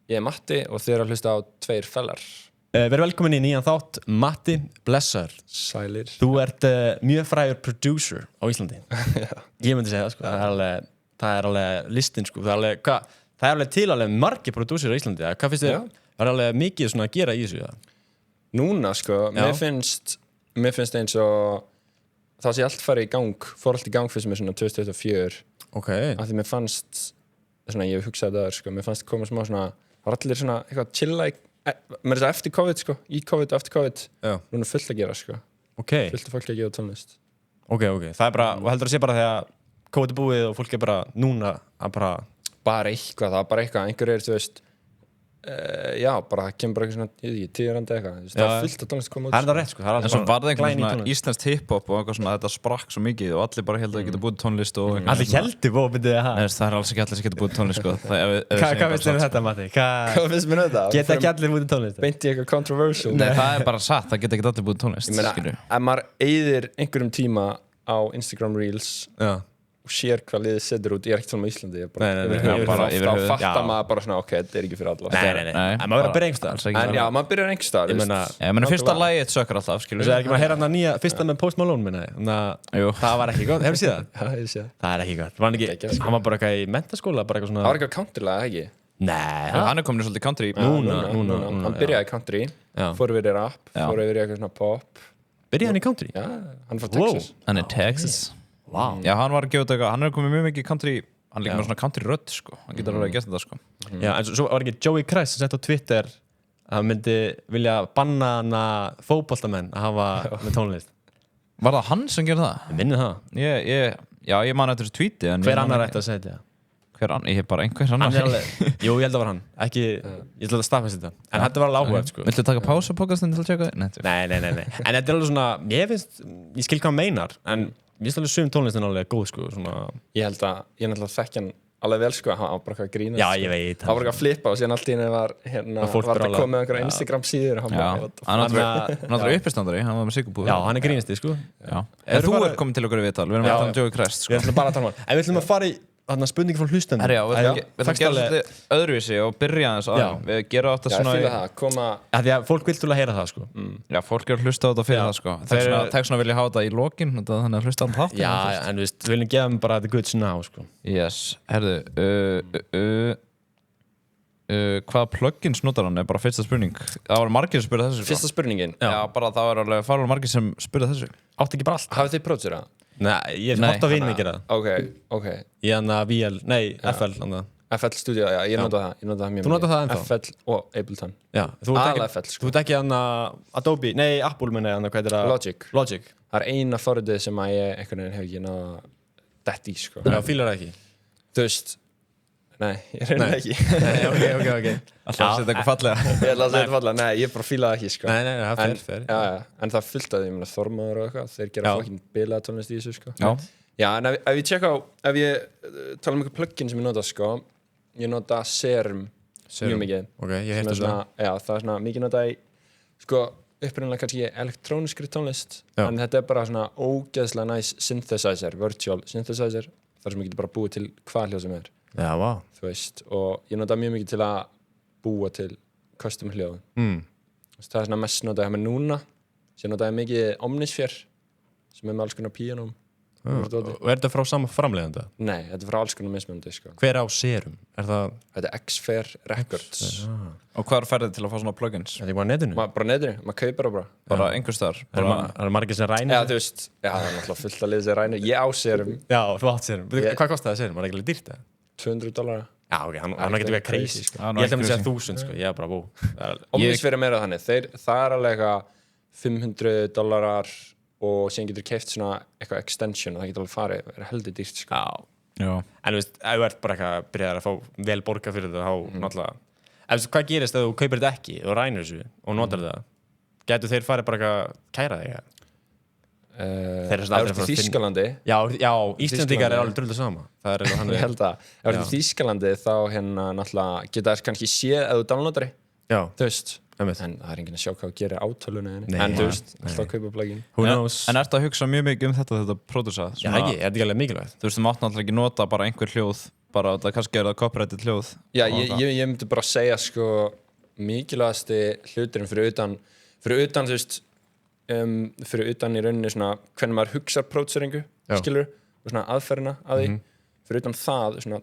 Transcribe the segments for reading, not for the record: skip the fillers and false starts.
Ég Matti og þið að hlusta á Tveir fellar. Verið velkomin í nýjan þátt, Matti Blessaður. Sælir. Þú ert mjög frægur producer á Íslandi. Ég myndi segja það, sko. Það er alveg listin, sko. Það er alveg til alveg margir producer á Íslandi. Hvað finnst þér? Það er alveg mikið svona að gera í þessu, Núna, sko, mér finnst eins og það sé allt farið í gang, fór allt í gang fyrst með svona 2024. Ok. Af því mér fannst, svona, ég hef hugsað það, sko, mér fannst koma smá svona, það var allir svona eitthvað chilla mér er það eftir COVID, sko, í COVID og eftir COVID. Já. Núna fullt að gera, sko. Ok. Fullt af fólki að gefa tónlist. Ok. Það er bara, og heldur að sé bara þegar COVID er búið og fólk er bara núna að bara eitthvað, það er bara eitthvað, einhver þú veist, já, bara það kemur bara eitthvað svona, ég veit ekki, tíðarandi eitthvað, það er fullt af tónlist að koma út. Það er það rétt, sko. En svo var það einhvern svona íslenskt hip-hop og eitthvað svona, þetta sprakk svo mikið og allir bara heldur að geta búið tónlist og allir heldur búið, myndið það. Nei, það er alls ekki allir sem geta búið tónlist, sko. Hvað finnst þér þetta, Matti? Hvað finnst mér þetta? Geta ekki allir búið tónlist? Beinti eitthvað controversial. Nei, það er bara satt, það geta ekki allir búið tónlist. Ég meina, ef maður eyðir einhverjum tíma á Instagram Reels og sér hvað liðið setur út, ég er ekkert svona á Íslandi, þá fattar maður bara svona, ok, þetta er ekki fyrir alla. Nei, en maður verður að byrja einhverstaðar. En já, maður byrjar einhverstaðar, Ég meina, fyrsta lagið sökkar alltaf, skilur. Þú segir ekki maður að heyra hann nýja, fyrsta með Post Malone minna, það var ekki gott, hefur séð það? Já, ég sé það. Það er ekki gott, hann var bara eitthvað í mentaskóla, bara eitthvað svona. Það var eitthvað countrylag, ekki? Nei, hann er komin í svolítið country. Núna. Hann byrjaði í country, fór yfir í rap, fór yfir í eitthvað svona pop. Byrjaði hann í country? Já, hann er frá Texas. Hann er Texas. Wow. Já, hann var að gefa þetta eitthvað, hann er komið mjög mikið country, hann líka með svona country rödd, sko. Hann getur alveg að geta þetta, sko. Já, en svo var ekki Joey Christ sem sett á Twitter að hann myndi vilja banna hana fótboltamenn að hafa með tónlist. Var það hann sem gerði það? Ég minni það. Ég man eftir þessu tweeti. Hver annar ætti að segja þetta? Hver annar? Ég hef bara einhver annar. Jú, ég held að var hann. Ekki, ég ætla að staðfesta þetta. En þetta var alveg áhugavert, sko. Viltu taka pásu á podcastinu til að tjekka það? Nei. En þetta er alveg svona, ég skil hvað hann meinar, en ég finnst alveg sum tónlistin alveg góð, sko, svona. Ég held að, ég náttúrulega þekki hann alveg vel, sko, hann var bara eitthvað að grínast. Já, ég veit. Hann var bara eitthvað að flippa og síðan allt í henni var þetta komið með einhverja Instagram síður og hann var uppistandari, hann var með Sigurbúð. Já, hann er grínisti, sko. En þú ert komin til okkur í viðtal, við erum að tala um Joey Christ, sko. Við ætlum bara að tala um hann. En við ætlum að fara í spurningi frá hlustendum. Herjá, við ætlum að gera svolítið öðruvísi og byrja aðeins á við gera átt að svona... Já, ég fýla það, koma... Því að fólk vil til að heyra það, sko. Já, fólk er að hlusta á þetta fyrir það, sko. Þess vegna vil ég hafa þetta í lokin, þannig að hlusta á þetta. Já, en við viljum gefa þeim bara the goods now, sko. Yes, herðu, hvaða plugins notar hann er bara fyrsta spurning. Það var margir sem spurði þessu, Fyrsta spurningin? Já, bara það var alveg farlega margir sem spurði þessu. Átti ekki bara allt. Hafið þið pródúserað? Nei, ég er hótt á vinni að gera það. Ok. Ég hann að FL. FL Studio, já, ég nota það mjög mikið. Þú notar það ennþá? FL og Ableton. Já, Aðalega FL, sko. Þú ert ekki hann að Adobe, Apple minni, hvað heitir það? Logic. Það er eina forritið sem að ég einhvern veginn hef ekki náða dett í, sko. Já, fílar það ekki? Þú veist, nei, ég reyna ekki. Ok. Alltaf að setja eitthvað fallega. Ég ætla að setja fallega, nei, ég bara fíla það ekki, sko. Nei, það er fair. Já, en það fullt að því, ég meina Þormaður og eitthvað, þeir gera fucking bilaða tónlist í þessu, sko. Já, en ef ég tala um eitthvað plugin sem ég nota, sko, ég nota Serum mjög mikið. Ok, ég heyrti það. Já, það er svona mikið notað í, sko, upprunalega kannski elektróniskri tónlist, en þetta er bara svona ógeðslega næs synthesizer, virtual synthesizer, þar sem ég getur bara búið til hvað hljóð sem er. Já, vá. Þú veist, og ég nota mjög mikið til að búa til custom hljóð. Það er svona mest notað hjá mér núna, sem notaði mikið Omnisphere, sem er með alls konar píanóm. Og er þetta frá sama framleiðanda? Nei, þetta er frá alls konar mismunandi, sko. Hver á Serum? Þetta er X-Fair Records. og hvað ferðið til að fá svona plugins? Er þetta bara netinu? Bara netinu, maður kaupir það bara einhvers staðar. Það er margir sem rænir? Já, þú veist, það er náttúrulega fullt að liða sem rænir. Ég á Serum. Já, þú átt Serum. Hvað kostaði Serum? Var það ekki alveg dýrt það? $200. Já, ok, hann er ekki eitthvað crazy, sko. Ég ætla að segja 1000, sko, ég er bara bú. Omnissphere er meira þannig, það er alveg eitthvað $500 og síðan getur keypt svona eitthvað extension og það getur alveg farið, það er heldur dýrt, sko. Já. En þú veist, ef þú ert bara eitthvað byrjaðar að fá vel borga fyrir þetta, þá náttúrulega... Hvað gerist ef þú kaupir þetta ekki og rænir þessu og notar það? Gætu þeir farið bara eitthvað kæra þig? Það er í Þýskalandi. Já, Íslendingar er alveg drullu sama. Ég held að. Ef það er í Þýskalandi þá náttúrulega geta þess kannski séð ef þú downloadari. Já. Þú veist, einmitt. en það er enginn að sjá hvað að gera á tölvunni Nei, en þú veist, nei. alltaf að kaupa plugin Who knows? En ertu að hugsa mjög mikið þetta pródúsa? Já, ekki, er þetta ekki alveg mikilvægt? Þú veist, þú mátt náttúrulega ekki nota bara einhver hljóð bara það kannski það copyrighted hljóð Já, og það. ég myndi bara segja sko mikilvægasti hluturinn fyrir utan þú veist fyrir utan í rauninni svona hvernig maður hugsar pródúseringu, skilur og svona aðferðina að því fyrir utan það, svona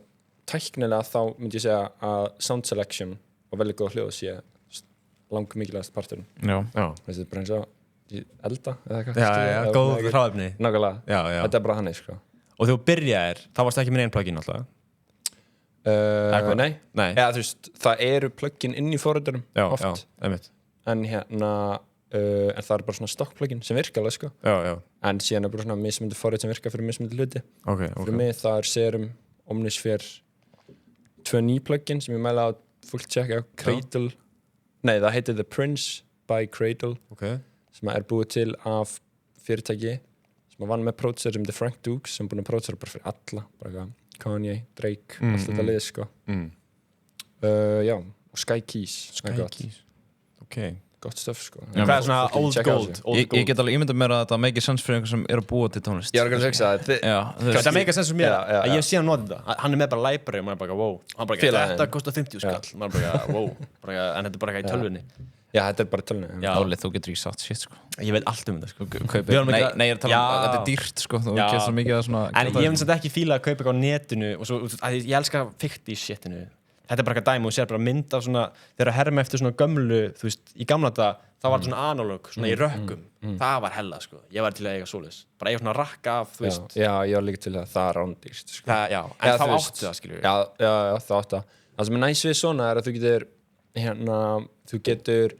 tæknilega þá myndi ég segja að sound selection og veldig góð hljóð sé lang mikilvægast parturinn Já. þetta er bara eins og í elda eða eitthvað Já, góð hráefni nákvæmlega, Já. þetta er bara hannig sko. Og þú byrjaðir, þá varst ekki með einn plugin alltaf Nei, eða þú veist það eru plugin inn í forriturum oft einmitt en hérna en það er bara svona stock plugin sem virka alveg sko Já, en síðan er bara svona mismyndi forrit sem virka fyrir mismyndi hluti ok fyrir mig það er Serum, Omnisphere 2 ný plugin sem ég mæla að fólk tjekka Cradle nei það heitir The Prince by Cradle sem er búið til af fyrirtæki sem vann með pródúser sem The Frank Dukes sem búin að pródúsera bara fyrir alla bara Kanye, Drake, allt þetta lið sko já, og Sky Keys ok gott stöf sko Hvað er svona old gold? Ég get alveg ímyndað mér að þetta make sense fyrir einhver sem er að búa til tónlist Ég var ekki að hugsa það Það make sense fyrir mér Já. að ég sé að nota þetta Hann er með bara library og maður er bara wow Hann bara þetta kostar 50 skall maður er bara wow en þetta er bara eitthvað í tölvunni Já, þetta er bara tölvunni Álið, þú getur ekki satt shit sko Ég veit allt um þetta sko Nei, ég er að tala um að þetta er dýrt sko þú getur svo mikið að svona En ég finnst þetta ekki fíla að kaupa eitthvað á netinu og svo, ég elska ficti shitinu Þetta er bara eitthvað dæmi og sér bara mynd af svona þegar að herma eftir svona gömlu þú veist, í gamla þetta það var svona analog, svona í rökkum það var hella sko, ég var til að eiga svoleiðis bara eiga svona rakka af, þú veist Já, ég var líka til að það rándýrst sko. Já, en þá áttu það, skilur Já, það áttu það sem er næs við svona er að þú getur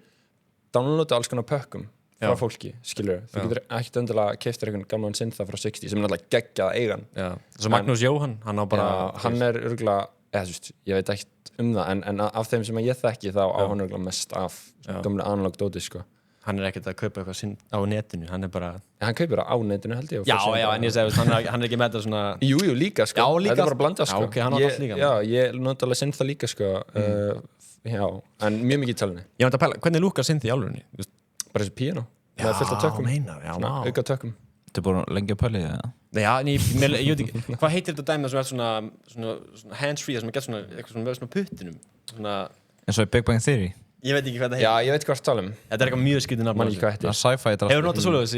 downloada alls konar pökkum frá fólki, skilur þú getur ekkert endilega keyptir einhvern gamlan syntha frá 60 sem er náttúrulega geggjað eigan Svo Magnús Jóhann, hann á bara hann er örgulega, ég veit ekkert það en af þeim sem ég þekki þá á hann örgulega mest af gamla analog dóti sko. Hann er ekkert að kaupa eitthvað á netinu, hann er bara hann kaupir það á netinu held ég Já, en ég segi, hann er ekki með þetta svona Jú, líka sko, Já, líka. þetta er bara að blanda sko. Já, ok, hann á allt líka. Já, ég nota alveg syntha líka sko. Já, en mjög mikið í tölunni Ég veit að pæla, hvernig lúkar synthi í álfunni? Bara þessi piano, það er fullt af tökum auka tökum Þetta er bara lengi að pæli það Já, ég veit ekki, hvað heitir þetta dæmi sem er svona hands-free, sem er gett svona eitthvað með svona puttinum svona eins og í Big Bang Theory Ég veit ekki hvað það Já, heitir ég veit hvað það tala um Þetta er eitthvað mjög skytið nafn Man ekki hvað heitir sci-fi Hefur notað svoleiðis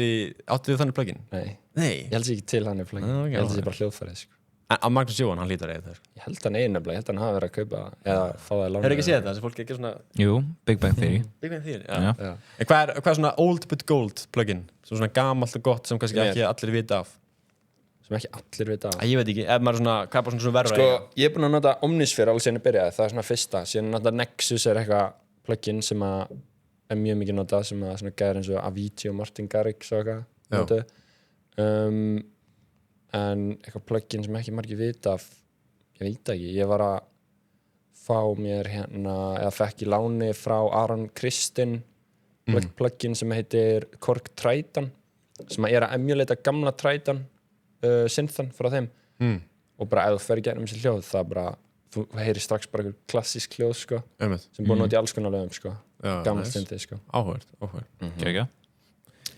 áttu þið þannig plugin? Nei, ég held sér ekki til hann er plugin Ok, Ég held sér bara hljóðfærið sko. En á Magnús Jóhann, hann lítur eða það Ég held hann einu nefnilega, ég held hann hafi verið að kaupa eða fá það í láni Hefur ekki séð þetta, þessi fólk ekki svona Jú, Big Bang Theory Big Bang Theory, Já. já En hvað er svona old but gold plugin? Svona gamalt og gott sem kannski ekki allir vita af sem ekki allir vita af Ég veit ekki, ef maður svona, hvað er bara svona verður Sko, ég er búinn að nota Omnisphere alveg síðan ég byrjaði, það er svona fyrsta síðan nota Nexus er eitthvað plugin sem að er mjög mikið notað sem að svona gæðir eins og Avicii og Martin Garrix og eitthvað notuð en eitthvað plugin sem ekki margir vita af ég veit ekki, ég var að fá mér hérna eða fekk í láni frá Aron Kristin plugin sem heitir Korg Triton sem að er að emulata gamla Triton synthan frá þeim og bara ef þú fer í gegnum þessi hljóð það bara, þú heyrir strax bara einhver klassísk hljóð sko, sem búið að nota í alls konar lögum sko, gamla synthið sko. Áhugað Kekja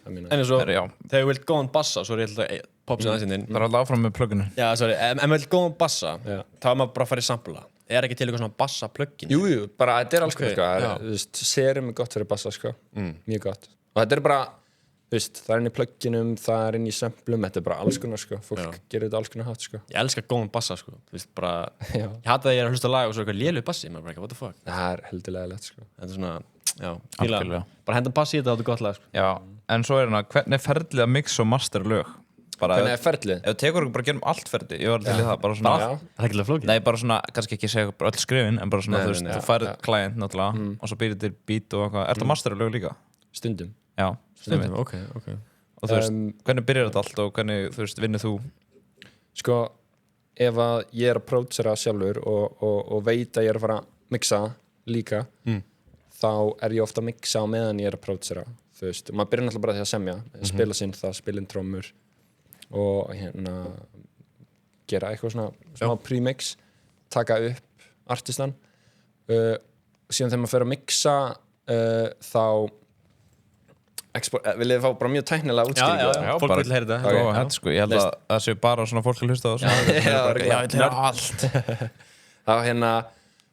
En eins og, þegar þú vilt góðan bassa svo er ég alltaf popsið aðeins inn Það er alltaf áfram með pluginu Já, sorry, ef þú vilt góðan bassa þá er maður bara að fara í sampla Er ekki til eitthvað svona bassa plugin? Jú, bara þetta er alls konar sko, Serum er gott fyrir bassa sko, mjög gott og þetta er bara, þú veist, það er inn í pluginum það er inn í samplum, þetta er bara alls konar sko, fólk gerir þetta alls konar hátt sko. Ég elska góðan bassa sko, þú veist, bara ég hata að ég er að hlusta lag og svo eitthvað lélu bassi maður bara ekki, what the fuck Það er heldilega lett sko. Þetta er svona, já, fíla bara henda bassi í þetta og þetta er gott lag sko. Já, en svo er hérna, hvernig er ferlið að mixa og master lög? Hvernig er ferlið? Ef þú tekur okkur bara gerum allt ferli, ég var til í það bara svona, Það er ekki alveg flókið nei, bara svona, kannski ekki segja bara öll skrifin en bara svona, þú veist, þú færið client náttúrulega og svo býrið til beat og eitthvað Ertu að mastera lög líka? Stundum Já, stundum Ok Og þú veist, hvernig byrjar þetta allt og hvernig, þú veist, vinnur þú? Sko, ef að ég er að pródusera sjálfur og veit að ég er að fara að mixa líka þá er ég ofta að mixa á meðan ég er að pródusera þú veist, og maður byrjar náttúrulega bara því að semja spila syntha, spila inn trommur og hérna gera eitthvað svona smá premix taka upp artistan síðan þegar maður fer að mixa þá viljið þið fá bara mjög tæknilega útskýringu? Já, fólk vil heyra þetta Go ahead, sko. Ég held að það séu bara svona fólk að hlusta á þessu Já, ég vil heyra allt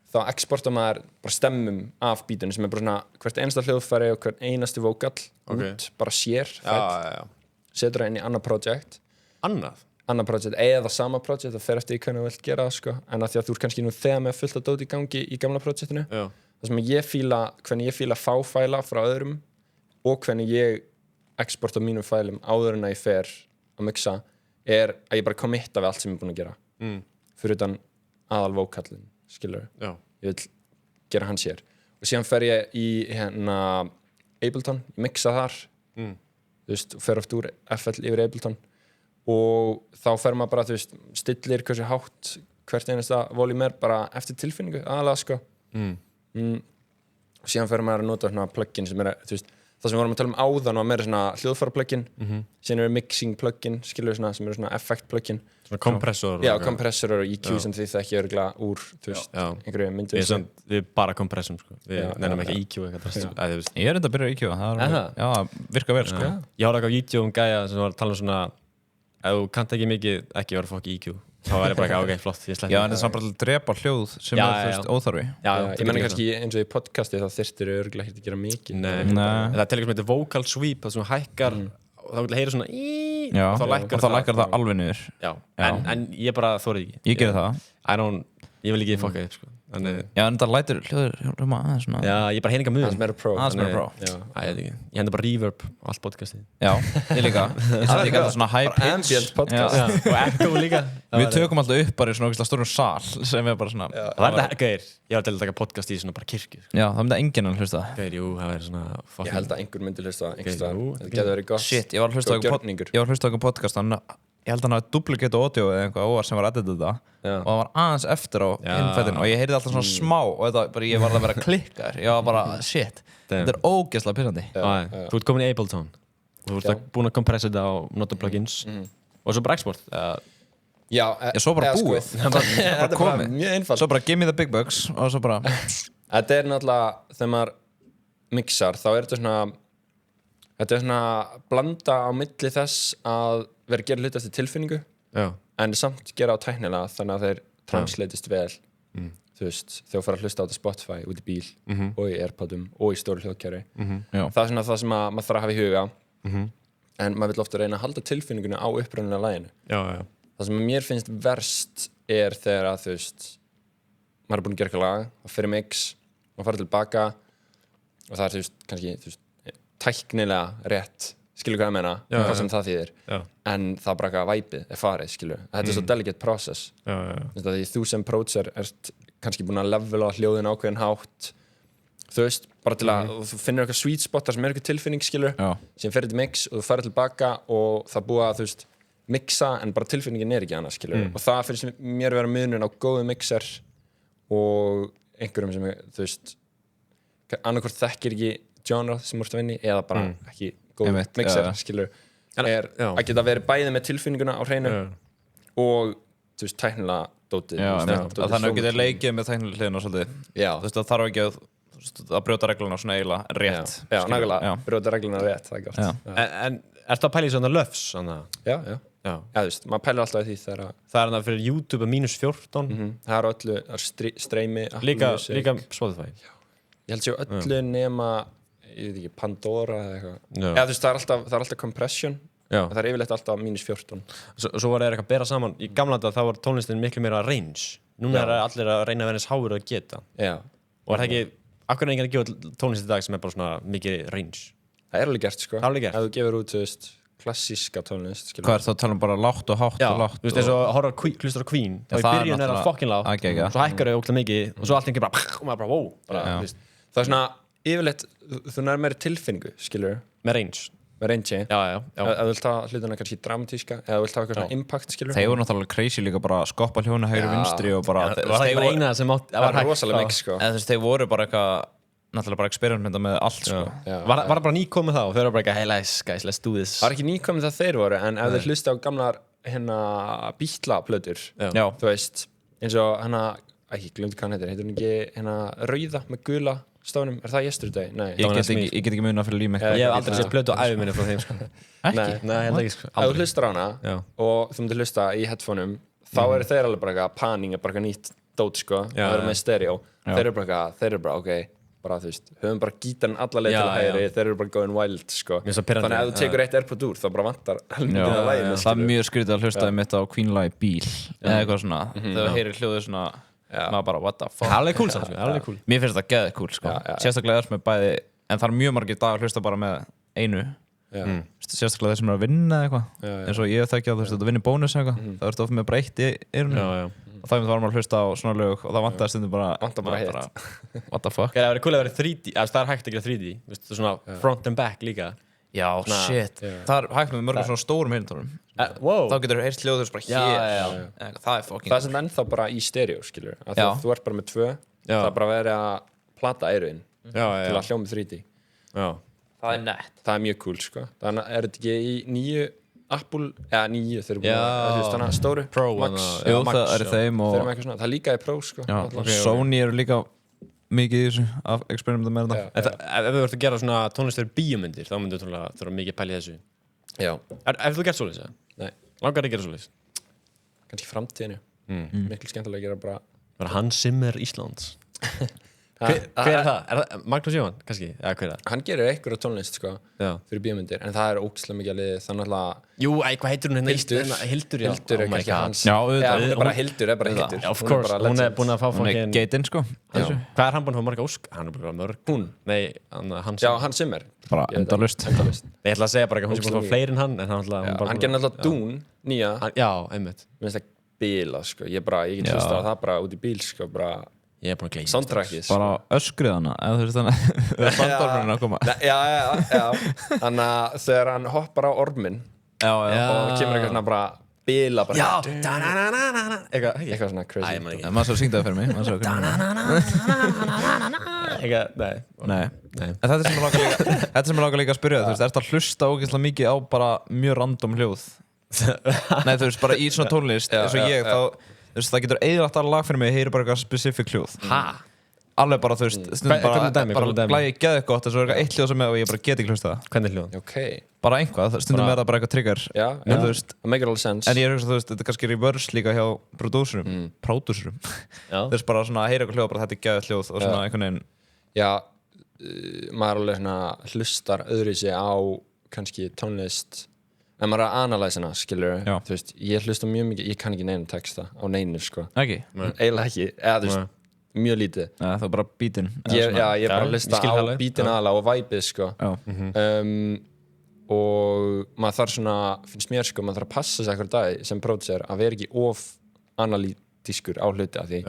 þá exportar maður bara stemmum af bítinu sem bara svona hvert einasta hljóðfæri og hvert einasti vókall út, bara sér setur það inn í annað projekt annað projekt, eða sama projekt það fer eftir í hvernig þú vilt gera það sko. En að því að þú er kannski nú þegar með fullt að dót í gangi í gamla projektinu það sem hvernig ég fíla fáfæla frá öðrum og hvernig ég exporta mínum fælum áður en að ég fer að mixa er að ég bara committa við allt sem ég er búin að gera fyrir utan aðal vókallin skilur ég vil gera hans hér og síðan fer ég í Ableton, ég mixa þar þú veist, og fer oft úr FL yfir Ableton og þá fer maður bara, þú veist, stillir hversu hátt hvert einasta volum er bara eftir tilfinningu aðalega sko og síðan fer maður að nota svona plugin sem er, þú veist, það sem við vorum að tala um áðan var meira svona hljóðfæra plugin síðan eru mixing plugin, skilur svona sem eru svona effect plugin svona kompressor já, kompressorar og EQ sem þið þekki örgulega úr, þú veist, einhverju myndu við bara kompressum, sko við nefnum ekki EQ eitthvað ég er enda að byrja að EQ það virkar vel, sko ég horfði ekki á YouTube gæja sem var að tala um svona ef þú kannt ekki mikið, ekki vera fokk EQ þá er ég bara ok, flott, ég slepp já, en það er samt bara til að drepa hljóð sem er, þú veist, óþarfi ég menna kannski eins og í podcasti þá þyrftir örgulega ekki að gera mikið það er til eitthvað sem heitir vocal sweep það sem hækkar og þá vil ég heyra svona og þá lækkar það alveg niður en ég bara þórið ekki ég gerði það ég vil ekki fokka upp, sko já, en það lætur hljóður hljóma aðeins svona já, ég bara heyri enga mjög aðeins meira pro ég hendur bara reverb á allt podcastið já, ég líka ég setti ekki alltaf svona high pitch ambient podcast og echo líka við tökum alltaf upp bara í svona stórum sal sem er bara svona það er þetta, gauðir, ég var til að taka podcast í svona bara kirkju já, það myndi enginn að hlusta gauðir, jú, það verður svona ég held að einhver myndi hlusta einhverstaðar það getur verið gott shit, ég var að hlusta á einhver podcast ég held að hann hafi duplicate audio eða eitthvað óvar sem var editað það og það var aðeins eftir á hinfættinu og ég heyrði alltaf svona smá og þetta bara, ég var að vera klikkar ég var bara, shit, þetta er ógeðslega pyrrandi þú ert komin í Ableton og þú ert búin að kompressa þetta á nota plugins og svo bara export já, svo bara búið þetta er bara mjög einfalt svo bara give me the big bucks og svo bara þetta er náttúrulega, þegar maður mixar þá er þetta svona blanda á milli þess að vera að gera hluti eftir tilfinningu en samt gera á tæknilega þannig að þeir translatist vel þú veist, þegar þú fara að hlusta á þetta Spotify út í bíl og í Airpodum og í stóru hljóðkerfi það er svona það sem maður þarf að hafa í huga en maður vil ofta reyna að halda tilfinningunni á upprunalega laginu það sem mér finnst verst er þegar að þú veist maður er búin að gera eitthvað lag og fyrir mix og fara tilbaka og það er þú veist, kannski þú veist, tæknilega rétt skilur hvað ég meina, hvað sem það þýðir en það bara eitthvað væpið er farið skilur, þetta er svo delicate process því þú sem producer ert kannski búin að levela hljóðin ákveðin hátt þú veist, bara til að þú finnir eitthvað sweet spotar sem er eitthvað tilfinning skilur sem fer til mix og þú farir tilbaka og það búið að þú veist mixa en bara tilfinningin er ekki annars skilur og það finnst mér að vera munun á góðu mixer og einhverjum sem þú veist annarkvort þekkir ekki genre sem þú ert að vinni eða bara ekki góð mixer, skilur er að geta verið bæði með tilfinninguna á hreinu og þú veist, tæknilega dótið þannig að geta leikið með tæknilega hliðina svolítið þú veist, það þarf ekki að brjóta regluna svona eiginlega rétt já, nákvæmlega, brjóta regluna rétt, það er gott en ertu að pæla í svona löfs? já, þú veist, maður pælir alltaf í því þegar það er fyrir YouTube að -14 það er öllu, streymi líka Spotify ég held sér öllu nema ég veit ekki, Pandora eða eitthvað þú veist, það er alltaf compression það er yfirleitt alltaf -14 svo var það eitthvað að bera saman í gamla þetta þá var tónlistin miklu meira range núna er allir að reyna að vera eins háur að geta og er það ekki, akkur er enginn að gefa tónlist í dag sem er bara svona mikið range það er alveg gert sko, ef þú gefur út, þú veist klassíska tónlist hvað er það að tala um bara lágt og hátt og lágt þú veist, eins og horfa hlustar á Queen þá í byrjun er það fucking lágt svo hækkar þau ógæslega mikið og svo allt enginn bara og maður bara wow það er svona yfirleitt, þú nær meira tilfinningu, skilur með range ef þú vilt hafa hlutina kannski dramatíska eða þú vilt hafa eitthvað svona impact, skilur þeir voru náttúrulega crazy líka bara að skoppa hljóna hægri vinstri og bara var það bara eina sem átt það var rosalega mix, sko þeir voru bara eitthvað náttúrulega bara experimenta með allt, sko var það bara nýkomið þá og þeir voru bara eitthvað hey guys, let's do this það var ekki nýkomið það þeir voru en ef þeir hlusta á gamlar Beatla-plötur þú veist, eins og ekki glemt hvað hann heitir hún ekki rauða með gula stónum, er það yesterday? Nei, Ég get ekki munað fyrir líf Ég hef aldrei séð plötu á ævi minni frá þeim sko. Ekki? Nei, held ekki sko. ef þú hlustar á hana Já. og þú myndir hlusta í headphoneum þá eru þeir alveg bara eitthvað, Panning er bara eitthvað nýtt dót sko, Já, það eru með stereo Já. þeir eru bara ok, bara þú veist höfum bara gítarinn alla leið Já, til hægri já. þeir eru bara going wild sko Mér finnst það pirrandi. þannig að ef þú tekur eitt AirPod úr þá bara vantar helmingið Já, að læginu það er mjög skrítið að hlusta mitt á Queenla í bíl eða eitthvað svona, þegar þú heyrir hljóðið svona maður bara, what the fuck Alveg cool samt, alveg cool. Mér finnst það geðið cool, sko sérstaklega þess með bæði, en það er mjög margir dagar að hlusta bara með einu sérstaklega þeir sem eru að vinna eitthvað eins og ég þekki að þú veist, þú vinnir bónus eitthvað það ertu ofta með breytt í eyrunum og það var maður að hlusta á svona lög og það vantaði stundum bara what the fuck Það er cool að vera 3D, það er hægt að gera 3D veistu, svona front and back líka. Já, shit, það er hægt með mörgum svona stórum heyrnartólum Wow. þá getur þú heyrt hljóð þess bara hér það er fucking það er sem ennþá bara í stereo skilur að þú ert bara með 2 það er bara verið að plata eyrun til að hljóma 3D það er nett það er mjög cool sko þannig er þetta ekki í nýju Apple eða nýju þeir eru búin að þannig að stóru Pro Max Jú, það er þeim þeir eru með eitthvað svona það er líka í Pro sko Sony eru líka mikið í þessu að experimenta með þetta Ef þú ert að gera svona tónlist fyrir bíómyndir þá myndir þú þurfa mikið að pæla í þessu já Ef þú gert svoleiðis? Nei. Langar að gera svoleiðis? kannski framtíðinu miklu skemmtilega að gera bara Hans Zimmer Íslands Hver er það? Er það Magnús Jóhann, kannski? Eða hver er það? hann gerir einhverja tónlist sko fyrir bíómyndir en það er ógeðslega mikið að liði þannig að Jú, hvað heitir hún hérna? Hildur já. Hildur er Oh my kannski God. hans Já, hún auðvitað. er bara Hildur Of course, hún er búin að fá hún er fangin geitinn, sko Hvað er hann búin að fá marga ósk? Hann er búin að fá mörg hún Nei, Hans já Hans Zimmer bara endalaust Ég ætla að segja bara að hún sé búin að fá fleiri en hann en hann gerir náttúrulega Dune nýja Já, einmitt mér finnst það bila sko ég get hlusta á það bara út í bíl sko bara Ég er búin að gleyma soundtrackið sko. bara öskrið hana eða þú veist þannig þegar bandormurinn að koma já þannig að þegar hann hoppar á orminn og kemur eitthvað svona bara bila bara Já eitthvað svona crazy Æ, maður ekki maður svo syngdaði fyrir mig Nei. En þetta er sem ég langar líka að spyrja þú veist, ertu að hlusta ógeðslega mikið á bara mjög random hljóð Nei, þú veist, bara í svona tónlist eins og ég, þá, þú veist, það getur eiginlegt að lag fyrir mig, ég heyri bara eitthvað specific hljóð alveg bara, þú veist, stundum bara blæði geðið gott og svo er eitthvað eitt hljóð sem og ég bara get ekki hlusta það Hvernig hljóð? ok bara einhvað, stundum er það bara eitthvað trigger já en þú veist, það make all sense en ég er þú veist, þetta er kannski reverse líka hjá prodúsurum þú veist, bara svona að heyra eitthvað hljóð bara þetta er geðið hljóð og svona einhvern veginn já maður alveg svona hlustar öðruvísi á kannski tónlist en maður er að analysa hana, skilur þú veist, ég hlusta mjög mikið, ég kann ekki neina texta á neinu, sko ekki, eiginlega ekki, eða þú veist mjög lítið það er bara beatin ég er bara að hlusta á beatin aðalega og væpið, sko og maður þarf svona finnst mér, sko, maður þarf að passa sig eitthvað dag sem pródúser að vera ekki of analítískur á hluti af því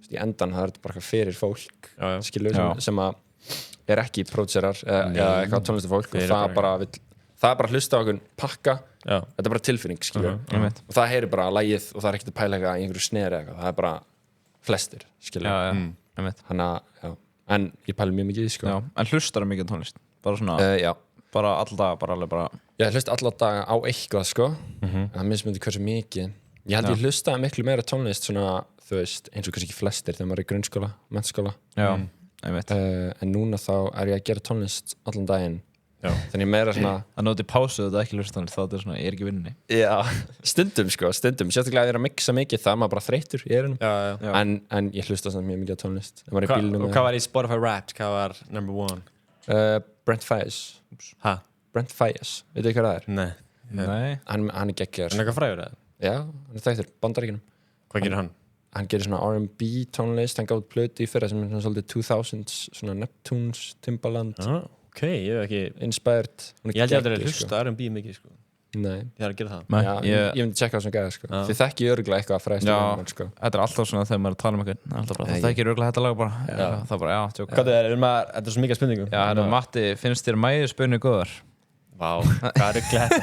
í endan það er þetta bara eitthvað fyrir fólk skilur, sem að er ekki pródúserar eða eitthvað tónlistafólk og það er bara að hlusta á einhvern pakka þetta er bara tilfinning, skilur og það heyrir bara lagið og það er ekkert að pæla eitthvað í einhverju sneri eitthvað, það er bara flestir, skilur þannig að, en ég pæli mjög mikið í, sko en hlustar það mikið tónlist? bara svona, bara alltaf, bara alveg bara ég hlusta alla daga á eitthvað, sko það mismundi hversu mikið ég held ég hlusta miklu meira tónlist svona, þú veist, eins og kannski ekki flestir þegar maður er í grunnskóla, mennskóla en núna þá er ég að gera tónlist allan daginn þannig meira svona að nóti pásu þetta ekki hlusta tónlist þá þetta er svona, ég er ekki í vinnunni stundum, sko, sérstaklega að ég er að mixa mikið það maður bara þreytur í eyrunum en ég hlusta svona mjög mikið á tónlist og hvað var í Spotify Wrapped, hvað var #1? Brent Faiyaz Brent Faiyaz, veitu hvað það er? Nei hann er geggjaður hann er eitthvað frægur, eða? já, hann er þekktur, Bandaríkjunum hvað gerir hann? hann gerir svona R&B tónlist hann gáði plötu í fyrra sem er svona svolítið 2000s svona Neptunes, Timbaland ok, ég hef ekki inspired ég held ég aldrei að hlusta R&B mikið, sko nei ég þarf að gera það já, ég myndi tjekka á svona gæða, sko þið þekki örugglega eitthvað að fræðast sko. Þetta er alltaf svona þegar maður er að tala um eitthvað það þekkir örugglega þetta lag bara það er bara, tjók hvað þetta er svo mikið spurningum já, Matti, finnst þér mæði spurning góðar? Vá, hvað er glætt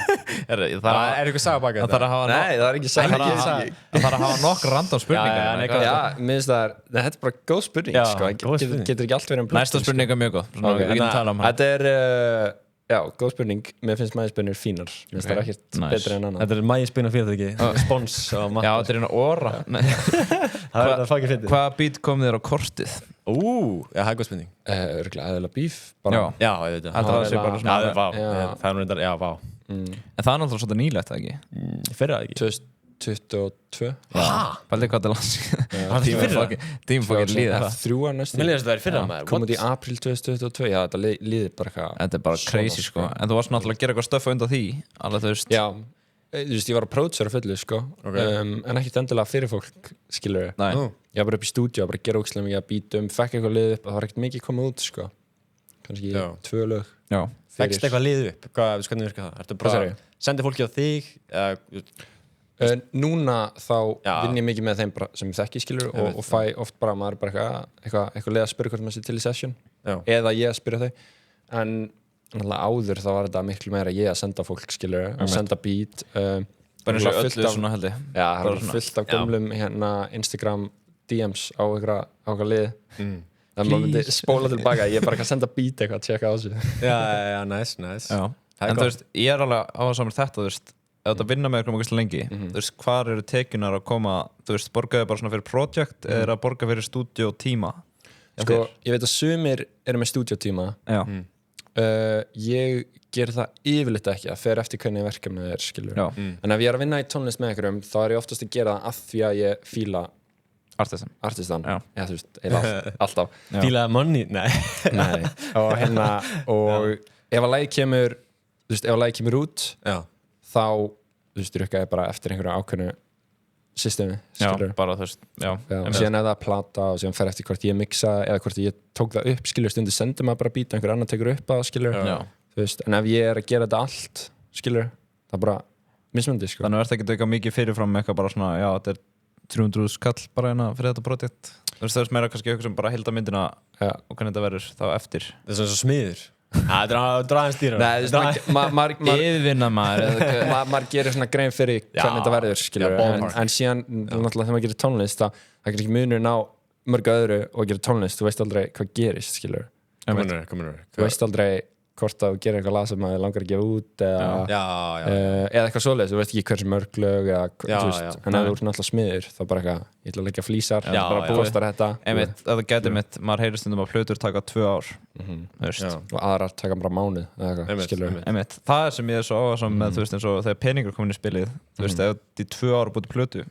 það er eitthvað saga baka þetta nei, það er ekki saga það þarf að hafa nokkur random spurningar já, minnst það þetta er bara góð spurning, sko getur ekki allt verið næsta spurning er mjög góð þetta er Já, góð spurning, mér finnst mæðispennur fínar mér finnst það ekkert betri en annað Þetta mægispinna fyrirtæki, spons á matta. Já, þetta er hérna óra. Það er fucking fyndið. Hvaða beat kom þér á kortið? Já, það er góð spurning. Örgulega eðla bíf bara. Já, ég veit það. Alltaf það sé bara svona. Já, vá. Það er nú reyndar, já, vá. En það er náttúrulega svolítið nýlegt, það ekki? Fyrir það ekki. 2022 Pældi hvað það langt. Tíma fokkin líða. 3 næstu Mér líður þess að það er fyrir það maður. kom út í april 2022 já, þetta líður bara eitthvað Þetta er bara crazy, sko. En þú varst náttúrulega að gera eitthvað stöff undan því. Alveg, þú veist. já, þú veist, ég var að pródusera fullu sko. En ekkert endilega fyrir fólk skilur Nei. ég var bara upp í stúdíu bara að gera ókslega mikið að bítum fekk eitthvað lið upp, það var ekkert mikið komið út sko. kannski 2 lög Já. Fekkst eitthvað lið upp? Hvernig virkar það? Ertu bara að senda fólki á þig? núna þá vinn ég mikið með þeim bara, sem ég þekki skilur og fæ oft bara maður bara eitthvað leið að spyrja hvort maður sé til í session eða ég að spyrja þau en náttúrulega áður þá var þetta miklu meira ég að senda fólk skilur og senda beat Bara eins og öllu svona held ég. já, það var fullt af gömlum hérna Instagram DMs á eitthvað lið þannig að maður myndi spóla tilbaka ég er bara að senda beat eitthvað að tjekka á sig Já, nice Já. En þú veist, ég er alveg á það samar þetta, þú veist ef þetta vinna með eitthvað mjög lengi þú veist, hvar eru tekinar að koma þú veist, borgaðu bara svona fyrir project eða að borga fyrir stúdíótíma sko, ég veit að sumir eru með stúdíótíma ég ger það yfirleitt ekki að fer eftir hvernig verkefnið er skilur en ef ég er að vinna í tónlist með einhverjum þá er ég oftast að gera það að því að ég fíla artistan já, þú veist, alltaf Fílaði money? Nei og hérna og ef að lagi kemur þú veist, ef að lagi kemur út þá, þú veist, rukka ég bara eftir einhverju ákveðnu systemi, skilur bara þú veist, og síðan er það að plata og síðan fer eftir hvort ég mixa eða hvort ég tók það upp, skilur stundu sendur maður bara beat, einhver annar tekur upp að skilur þú veist, en ef ég er að gera þetta allt skilur, það er bara mismundi, sko. Þannig verður það ekki eitthvað mikið fyrirfram eitthvað bara svona, já, þetta er 300 skall bara hérna fyrir þetta projekt þú veist, það er meira kannski eitthvað sem bara hilda myndina og hvernig þetta verður þá eftir Það er svona svo smiður Það er draðins dýra Nei, þú veist, yfirvinna maður gerir svona grein fyrir hvernig þetta verður, skilur en síðan, náttúrulega þegar maður gerir tónlist það er ekki munurinn á mörgu öðru og að gera tónlist, þú veist aldrei hvað gerist, skilur þú veist aldrei hvort að þú gerir eitthvað lag sem maður langar að gefa út eða eitthvað svoleiðis, þú veist ekki hversu mörg lög eða, þú veist, en ef þú ert náttúrulega smiður þá bara eitthvað, ég ætla að leggja flísar bara búastar þetta einmitt, það getur mitt, maður heyrir stundum að plötur taka 2 ár og aðrar taka bara mánuð eða eitthvað, skilur einmitt, það er sem ég er svo áhersam með, þú veist, eins og þegar peningur komin í spilið þú veist, ef því 2 ár búið plötu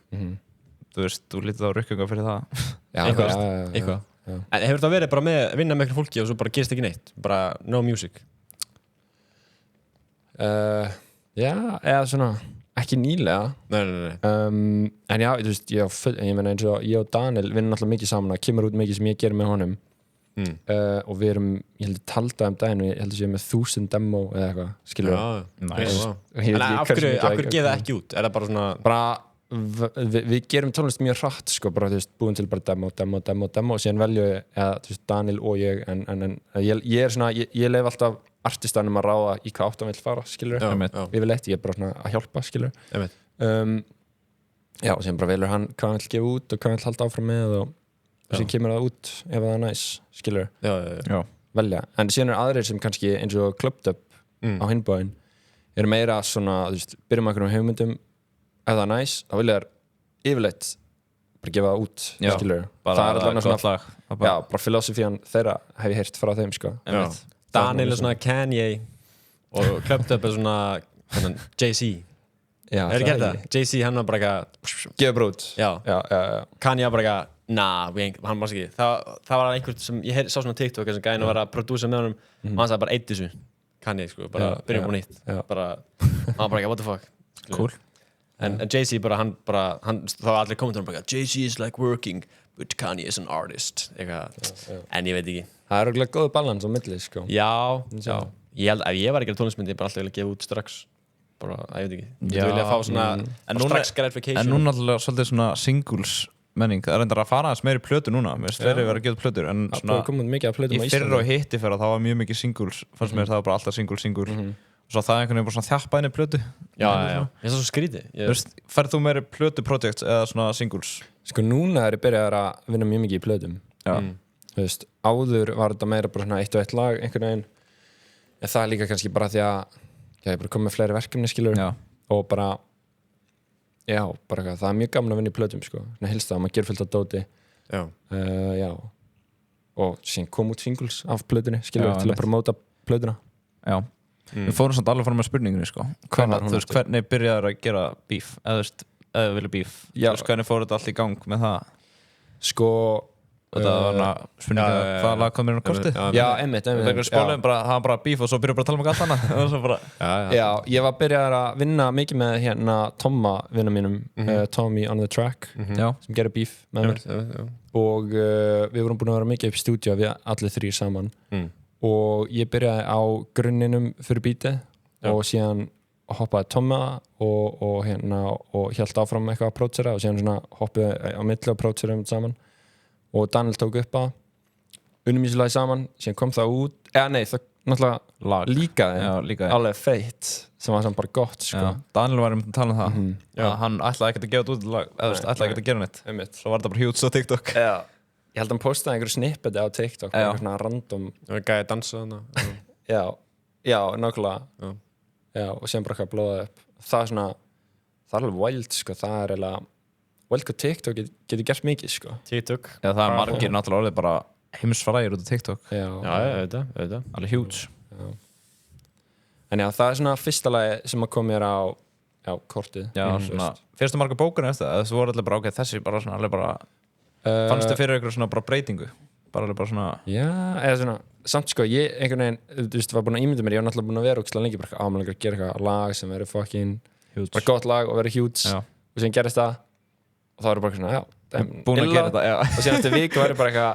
þú veist, þú lítið á rukkunga fyrir það eitthvað En hefur það verið bara með að vinna með eitthvað fólki og svo bara gerist ekki neitt, bara no music? Já, eða svona ekki nýlega Nei. en já, þú veist, ég meina eins og ég og Daniel vinnum alltaf mikið saman það kemur út mikið sem ég gerir með honum og við erum, ég held að talda daginn ég held að séum með 1000 demo eða eitthvað, skilur En af hverju geða það ekki út? Er það bara svona við gerum tónlist mjög hratt sko, bara þú veist, búin til bara demo og síðan velju eða, þú veist, Daniel og ég en ég er svona, ég leif alltaf artistanum að ráða í hvað áttan vill fara, skilur yfirleitt, ég er bara svona að hjálpa, skilur já, og síðan bara velur hann hvað hann vill gefa út og hvað hann vill halda áfram með og síðan kemur það út ef það er næs, skilur velja, en síðan er aðrir sem kannski eins og Clubbed Up á hinbóin eru meira svona, þú veist, byrjum að einhverjum hugmyndum ef það er næs, þá vilja þér yfirleitt bara gefa það út, skilur það er allavega svona, bara filosofían þeirra hef ég heyrt frá þeim, sko Daniel er svona Kanye og Clubbed Up er svona Jay-Z er ekki þetta? Jay-Z hann var bara eitthvað gefa bara út Kanye var bara eitthvað hann var ekki það var einhvern sem ég sá svona TikTok sem gæðin að vera að prodúsa með honum og hann sagði bara eitt þessu Kanye, sko, bara byrjum á nýtt bara, hann var bara eitthvað what the fuck cool En Jay-Z bara, hann þá var allir kommentar bara, Jay-Z is like working but Kanye is an artist en ég veit ekki það er okkur góð balans á milli, sko já, ég held ef ég var ekki að tónlist myndi ég bara alltaf vilja gefa út strax bara, ég veit ekki, ég vilja fá svona strax gratification en núna alltaf svolítið svona singles menning, það er reyndar að fara aðeins meiri plötu núna mér finnst þeirri verið að gefa plötur en svona í fyrra og hitti fyrir það var mjög mikið singles fannst mér það var bara alltaf single og svo það einhvern veginn bara svona þjappaðinni plötu já, ég er svo skrítið færð þú meiri plötu projects eða svona singles? Sko núna er ég byrjað að vinna mjög mikið í plötum þú veist, áður var þetta meira bara svona 1 og 1 lag einhvern veginn en það er líka kannski bara því að ég er bara komið með fleiri verkefni skilur og bara það er mjög gaman að vinna í plötum sko, helst það, maður gerir fullt af dóti og síðan kom út singles af plötunni skilur til að promóta plötuna Við fórum samt alveg fram með spurningunni sko. Hvernig byrjaður að gera beef eða vilja beef hvernig fór þetta allt í gang með það sko þetta var spurninga hvað lag kom mér á kortið einmitt það var bara beef og svo byrjuðu bara að tala um galt annað ég var byrjaður að vinna mikið með hérna Tomma vinna mínum Tommy on the track sem gerir beef með mér og við vorum búin að vera mikið upp í stúdíu við allir þrír saman og ég byrjaði á grunninum fyrir beatið og síðan hoppaði Tomma og hélt áfram eitthvað að prótsera og síðan svona hoppaði á milli og prótsera saman og Daniel tók upp að unnum í þessu lagi saman, síðan kom það út það náttúrulega líkaði alveg feitt sem var samt bara gott sko. Daniel var að tala um það að hann ætlaði ekkert að gefa þetta út lag eða ætlaði ekkert að gera neitt svo var þetta bara huge á TikTok ég held að hann postaði einhverju snippeti á TikTok eitthvað svona random gæði dansa þarna já, nákvæmlega og síðan bara eitthvað blóðaði upp það er svona, það er alveg wild sko, það er eiginlega wild hvað TikTok getur gert mikið sko TikTok það er margir náttúrulega orðið bara heimsfrægir út af TikTok auðvitað alveg huge en það er svona fyrsta lagi sem að kom mér á kortið svona fyrstu marga bókuna eftir það þessu voru allir bara þessi bara svona alveg bara fannst þið fyrir eitthvað svona bara breytingu bara alveg bara svona eða svona samt sko ég einhvern veginn þú veist var búin að ímynda mér ég var náttúrulega búin að vera ógeðslega lengi bara ámælingar að gera eitthvað lag sem verið fucking bara gott lag og verið huge og síðan gerist það og þá eru bara svona búin að gera þetta og síðan eftir viku verið bara eitthvað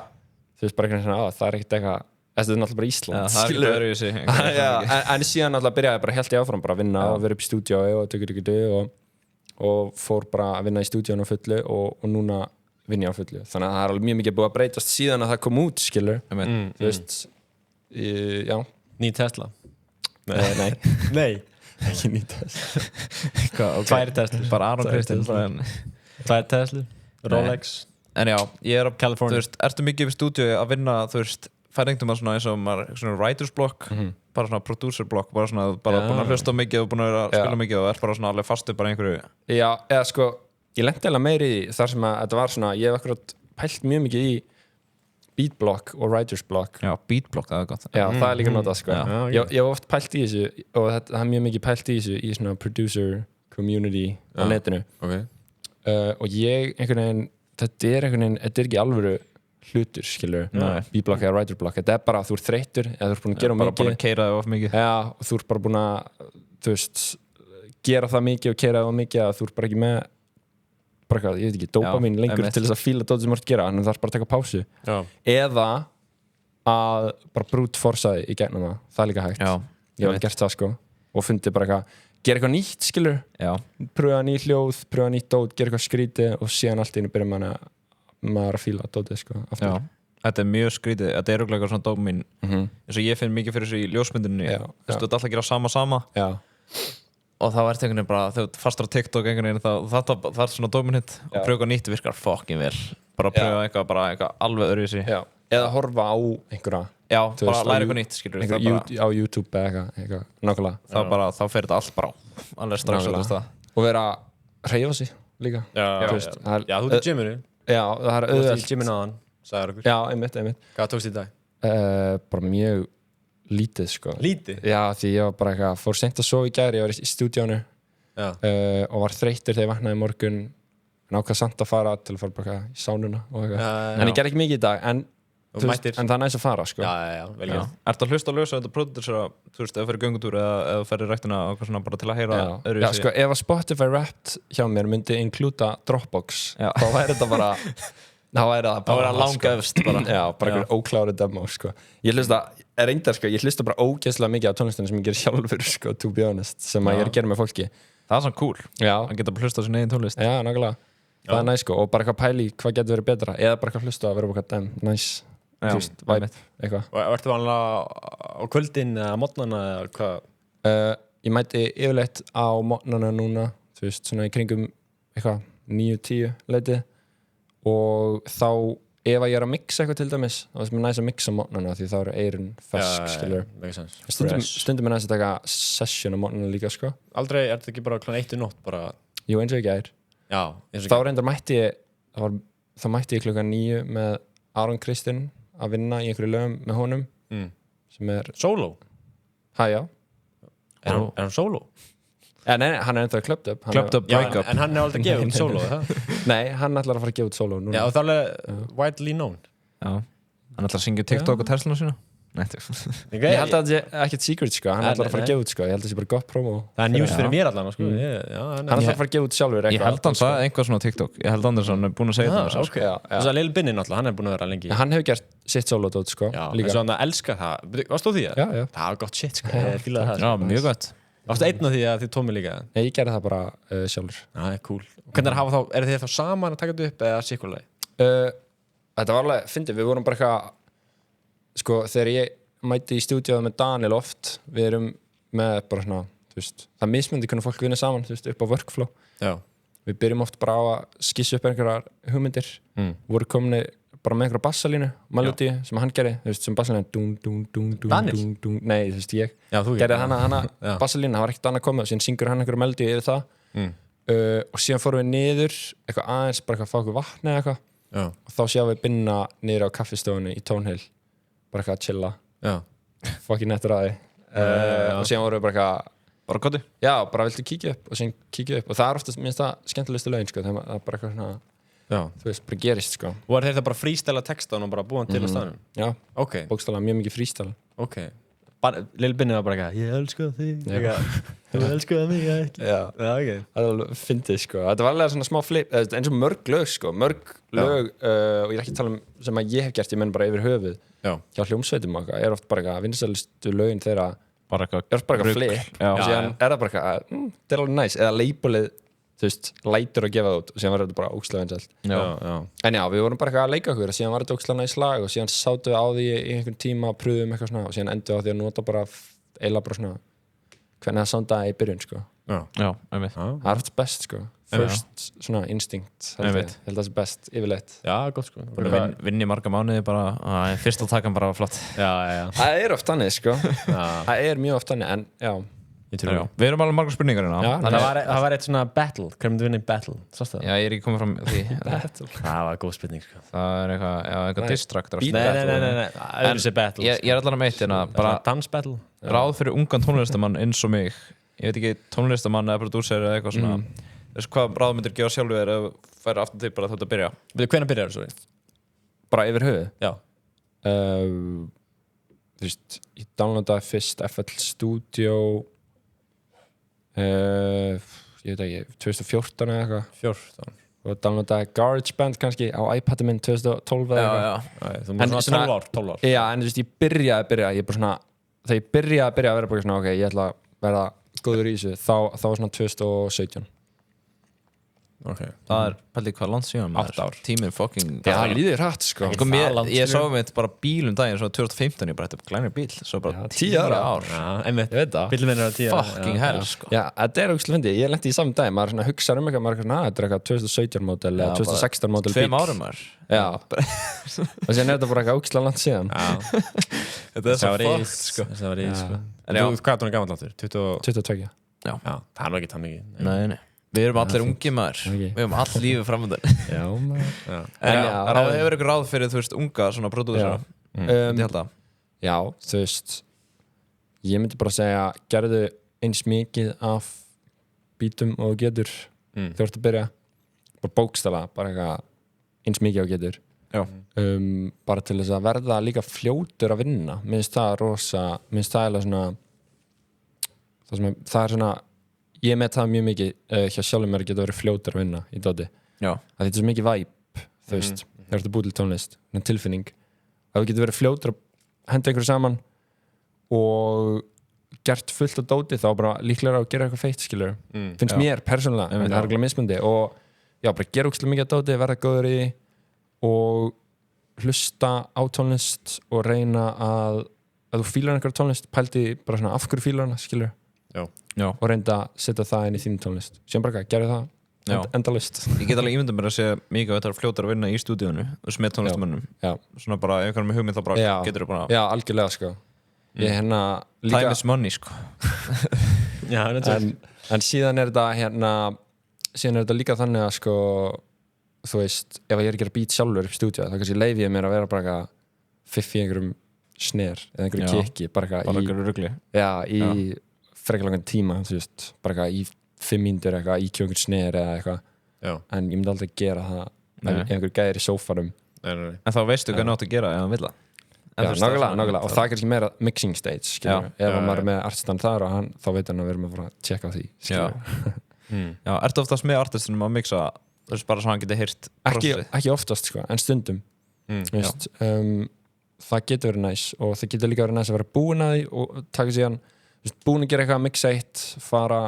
þú veist bara eitthvað svona það er ekkert eitthvað þetta er náttúrulega bara Ísland það er ekkert öðruvísi en síðan náttúrulega byrjaði bara helt ég áfram bara að vinna og vera upp í stúdíói og fór bara að vinna í stúdíónu á fullu og núna vinn ég á fullu þannig að það er alveg mjög mikið búið að breytast síðan að það kom út skilur þú veist ný Tesla nei ekki ný Tesla tvær Tesla bara Aron Kristins tvær Tesla Rolex en já ég er California þú veist ertu mikið upp í stúdíu að vinna þú veist færðingtum að svona eins og maður svona writers block bara svona producer block bara svona bara búin að hlusta mikið og búin að vera að spila mikið og er bara svona alveg fastu bara einhverju eða sko ég lenti eiginlega meiri í þar sem að þetta var svona ég hef akkurat pælt mjög mikið í beat block og writers block beat block, það er gott það er líka notað sko ég hef oft pælt í þessu og það er mjög mikið pælt í þessu í svona producer community á netinu og ég einhvern veginn þetta er ekki alvöru hlutur skilur beat block eða writer block þetta er bara að þú ert þreyttur eða þú ert búin að gera bara búin að keira það of mikið og þú ert bara búin að þú veist gera það mikið og keira það of mikið að þú ert bara ekki með bara ég veit ekki, dópamin lengur til þess að fíla dótið sem þú ert að gera en það er bara að taka pásu eða að bara brute forceaði í gegnum það er líka hægt ég hef gert það sko og fundið bara gera eitthvað nýtt skilur pröfa nýtt hljóð, pröfa nýtt dót gera eitthvað skrítið og síðan allt í einu byrja maður að fíla dótið sko aftur. Þetta er mjög skrítið, þetta er eitthvað svona dópamin eins og ég finn mikið fyrir þessu í ljósmyndinni þú veist, þú ert alltaf að gera sama og þá ert einhvern veginn bara þegar þú fastar á TikTok einhvern veginn það er svona dóminhitt og pröfa nýtt virkar fucking vel bara pröfa eitthvað alveg öðruvísi eða horfa á einhverja bara læra eitthvað nýtt skilur á YouTube eða eitthvað nákvæmlega þá fer þetta allt bara alveg strax og vera að hreyfa sig líka þú ert í gyminu það er auðvelt í gyminu aðan sagður okkur einmitt hvað tókst í dag? Bara mjög lítið sko Lítið? Já, því ég var bara eitthvað fór seint að sofa í gær, ég var í stúdíónu og var þreyttur þegar ég vaknaði í morgun en ákvað samt að fara til að fara bara í sánuna og eitthvað en ég gerði ekki mikið í dag en það er næst að fara sko vel gert. Ertu að hlusta að lösa þetta producer þú veist, ef þú ferir göngutúr eða ef þú ferir ræktina bara til að heyra öðruvísi sko, ef að Spotify Wrapped hjá mér myndi inklúta Dropbox þá væri þetta bara þá væri það bara langefst bara einhver ókláru demo sko. Ég hlusta bara ógeðslega mikið á tónlistinu sem ég ger sjálfur sko, to be honest, sem að ég er að gera með fólki það er svona cool, að geta bara hlusta á sin eigin tónlist nákvæmlega, það er næst sko og bara eitthvað pæli hvað getur verið betra eða bara eitthvað hlusta að vera bara eitthvað næst vibe, eitthvað og ertu vanlega á kvöldin eða mótnana eða hvað? Ég mæti yfirleitt á mótnana núna þú veist, svona í kringum eitthvað 9-10 leitið og þá ef að ég er að mixa eitthvað til dæmis þá finnst mér næst að mixa mótnana því þá eru eyrun fersk, skilur stundum er næst að taka session á mótnana líka, sko. Aldrei, er þetta ekki bara kl. 1 í nótt bara... Jú, eins og ekki ær. Já, þá reyndar mætti ég þá mætti ég klukkan 9 með Aron Kristinn að vinna í einhverju lögum með honum sem er... Solo? Já. Er hann solo? Nei, hann er ennþá Clubbed Up Breakup. En hann er aldrei gefið út solo, það? Nei, hann ætlar að fara að gefa út solo núna. Já, og það er alveg widely known. Já, hann ætlar að syngja TikTok og Teslana sína. Ég held að það er ekkert secret, sko. Hann ætlar að fara að gefa út, sko. Ég held að það sé bara gott promo. Það er news fyrir mér allan, sko. Hann ætlar að fara að gefa út sjálfur eitthvað. Ég held hann sagði eitthvað svona TikTok. Ég held Andersson er búin að segja það. Þess að Lil Binni náttúrulega, hann er búin að vera lengi. Hann hefur gert sitt solo-dót, sko. Já, eins og hann elskar það. Varst þú því það? Já. Það var gott shit, sko. Ég fílaði það. Já, mjög gott. Varstu einn af því að þið Tómi líka? Nei, ég gerði það bara sjálfur. Já, cool. Hvernig eru þið þá saman að taka þetta upp eða sikkurlega? Þetta var alveg, fyndið, við vorum bara eitthvað, sko, þegar ég mæti í stúdíóið með Daniel oft, við erum með bara svona, þú veist, það mismundi hvernig fólk vinna saman, þú veist, upp á workflow. Já. Við byrjum oft bara á að skissa upp einhverjar hugmyndir, voru komni bara með einhverja bassalínu, melodíu sem hann gerði, þú veist, sem bassalínu dún, nei, þú veist, ég gerði hana bassalínu, það var ekkert annað komið og síðan syngur hann einhverja melodíu yfir það og síðan fórum við niður eitthvað aðeins, bara eitthvað að fá okkur vatni eða eitthvað og þá sjáum við Binna niður á kaffistofunni í Tónhill bara eitthvað að chilla fucking nettur að því og síðan vorum við bara eitthvað bara goti? Já, bara viltu kíkja upp og síðan kíkja upp og það er oftast, minnst það skemmtilegustu lögin, sko, það er bara eitthvað svona þú veist, bara gerist, sko. Og er þetta bara freestyle textan og bara búin til að staðnum? Já, okay. Bókstaflega mjög mikið freestyle. Ok. Lil Binni var bara eitthvað, ég elska þig, þú elskaði mig ekki. Já, ok. Það er alveg fyndið, sko. Þetta var alveg svona smá flip, eins og mörg lög, sko. Mörg lög, og ég er ekki að tala um sem að ég hef gert, ég menn bara yfir höfuð. Já. Hjá hljómsveitum og eitthvað, er oft bara eitthvað vinsælustu lögin þeirra, er oft bara eitthvað flip. Og síðan er það bara eitthvað, þetta er alveg næs, eða leipulið þú veist, lætur að gefa það út og síðan var þetta bara ógeðslega vinsælt. En já, við vorum bara eitthvað að leika okkur og síðan var þetta ógeðslega næs lag og síðan sátum við á því í einhvern tíma, pröfum eitthvað svona og síðan endur við á því að nota bara eiginlega bara svona hvernig það soundaði í byrjun, sko. Já, einmitt. Það er oft best, sko. First svona instinct, held ég að það sé best, yfirleitt. Já, gott, sko. Vinn í marga mánuði bara, fyrst að taka bara flott. Já. Það er oft þannig, sko. Það er mjög oft þannig, en já. Við erum alveg margar spurningar hérna. Það var eitt svona battle, hver myndi vinna í battle? Sástu það? Já, ég er ekki komið fram því. Það var góð spurning, sko. Það er eitthvað distractor. Nei, öðru battle. Ég er allan að meitt hérna, bara dansbattle. Ráð fyrir ungan tónlistamann eins og mig. Ég veit ekki, tónlistamann eða prodúser eða eitthvað svona. Þessu hvað ráð myndir gefa sjálfu þér ef þú færi aftur til bara þetta að byrja? Hvenær byrjar þú svo? Bara yfir höfuð? Já. Þú veist, ég downloadaði fyrst FL Studio ég veit ekki 2014 eða eitthvað 14 og downloadaði GarageBand kannski á iPadið minn 2012 eða eitthvað þú múið svona 12 ár já, en þú veist, ég byrjaði ég bara svona, þegar ég byrjaði að vera bara svona ok, ég ætla að vera góður í þessu þá var svona 2017 Okay. Það er pælið hvað langt síðan 8 ár tíminn fucking það líður hratt sko ég sá mitt bara bílum daginn svo 2015 ég bara þetta glænir bíl svo bara 10 ár ég veit það bílum minn er 10 ár fucking hell sko já þetta er ógeðslega fyndið ég lendi í saman dag maður svona hugsa eitthvað maður svona þetta er eitthvað 2017 módel eða 2016 módel bíl 5 árum maður já og síðan er þetta bara eitthvað ógeðslega langt síðan þetta er svo fucked sko það var í sko en þú hvað er það gammal áttur 22 já það er ekki það mikið nei við erum allir ungi maður við erum all lífið framöndan já maður en það hefur ykkur ráð fyrir þú veist unga svona prodúsera já þú veist ég myndi bara segja gerðu eins mikið af bítum og getur þegar þú ert að byrja bara bókstala bara eitthvað eins mikið og getur bara til þess að verða líka fljótur að vinna minnst það rosa minnst það er svona það er svona ég með það mjög mikið hjá sjálfum mér að geta verið fljótur að vinna í dóti þetta er svo mikið væp þú veist, þegar þú ert að búið til tónlist tilfinning, að þú getur verið fljótur að henda einhverju saman og gert fullt á dóti þá bara líklega að gera eitthvað feitt skilur finnst mér persónulega, en það er ekki mismundi og já, bara gera ógeðslega mikið á dóti verða góður í og hlusta á tónlist og reyna að þú fílar einhverju tónlist pældi bara svona af hverju fílar hana skilur og reynda að setja það inn í þínu tónlist sem bara gerði það endalaust. Ég get alveg ímyndað mér að segja mikið að þetta fljótar að vinna í stúdíónu og með tónlistamönnum. Svona bara, ef einhvern með hugmynd þá bara getur þú bara... Já, algjörlega, sko. Ég hérna líka... Time is money, sko. Já, en síðan er þetta líka þannig að, sko, þú veist, ef ég er að gera beat sjálfur upp í stúdíu, þá kannski leyfi ég mér að vera bara fiffi einhverjum sner eða einhverjum kikki, bara einhverjum rugli. Já, í frekar langan tíma, þú veist, bara í 5 mínútur eitthvað, íkjó einhver sner eða eitthvað, en ég myndi aldrei gera það ef einhver gæðir í sófanum. En þá veistu hvað nátt að gera ef hann vill það. Já, nákvæmlega, og það er kannski meira mixing stage, skilur, ef maður er með artistan þar og þá veit hann að við erum að fara að tjekka á því, skilur. Já, ertu oftast með artistunum að mixa, þú veist, bara svo hann getur heyrt prósessi? Ekki oftast, sko, en stundum, veist, það getur verið næs og það getur líka verið næs að vera búin að því og taka síðan, búin að gera eitthvað, mixa eitt, fara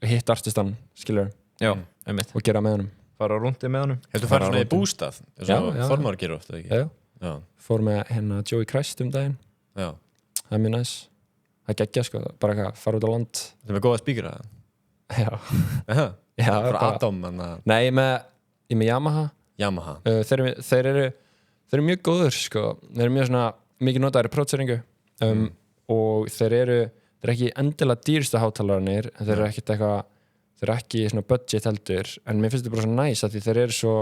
hitt artistan, skilur, og gera með honum. Fara rúndi með honum. Hefur þú farið svona í bústað? Já. Formar gerur ofta, ekki? Já. Fór með hérna Joey Christ daginn. Já. Það er mjög næs. Það er geggjað, sko, bara eitthvað, fara út á land. Það er með góða spíkera? Já. Já, bara Atom, Nei, ég með Yamaha. Þeir eru mjög góður, sko. Þeir eru mjög svona, mikið notaðir í prótseringu. Og þeir eru ekki endilega dýrstu hátalarnir, en þeir eru ekkert eitthvað, þeir eru ekki svona budget heldur, en mér finnst þetta bara svo næs að því þeir eru svo,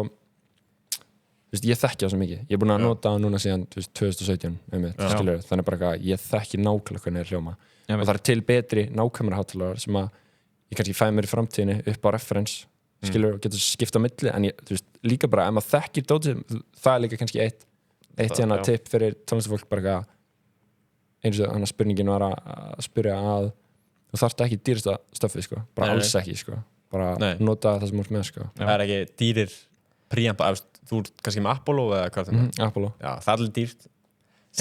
þú veist, ég þekki það svo mikið. Ég er búin að nota það núna síðan 2017, skilur, þannig bara eitthvað, ég þekki nákvæmlega hvernig þeir hljóma. Og það er til betri nákvæmara hátalarar sem að ég kannski fæ mér í framtíðinni upp á reference, skilur, og getur skipt á milli, en ég, þú veist, líka bara, ef maður þekkir dótið, það er líka kannski eitt hérna tipp fyrir tónlistafólk, bara eitthvað, eins og þannig að spurningin var að spyrja að þú þarft ekki dýrasta stöfið, sko, bara alls ekki, sko, bara nota það sem þú ert með, sko. Það er ekki dýrir preamp, þú ert kannski með Apollo eða hvað það er? Apollo. Já, það er alveg dýrt,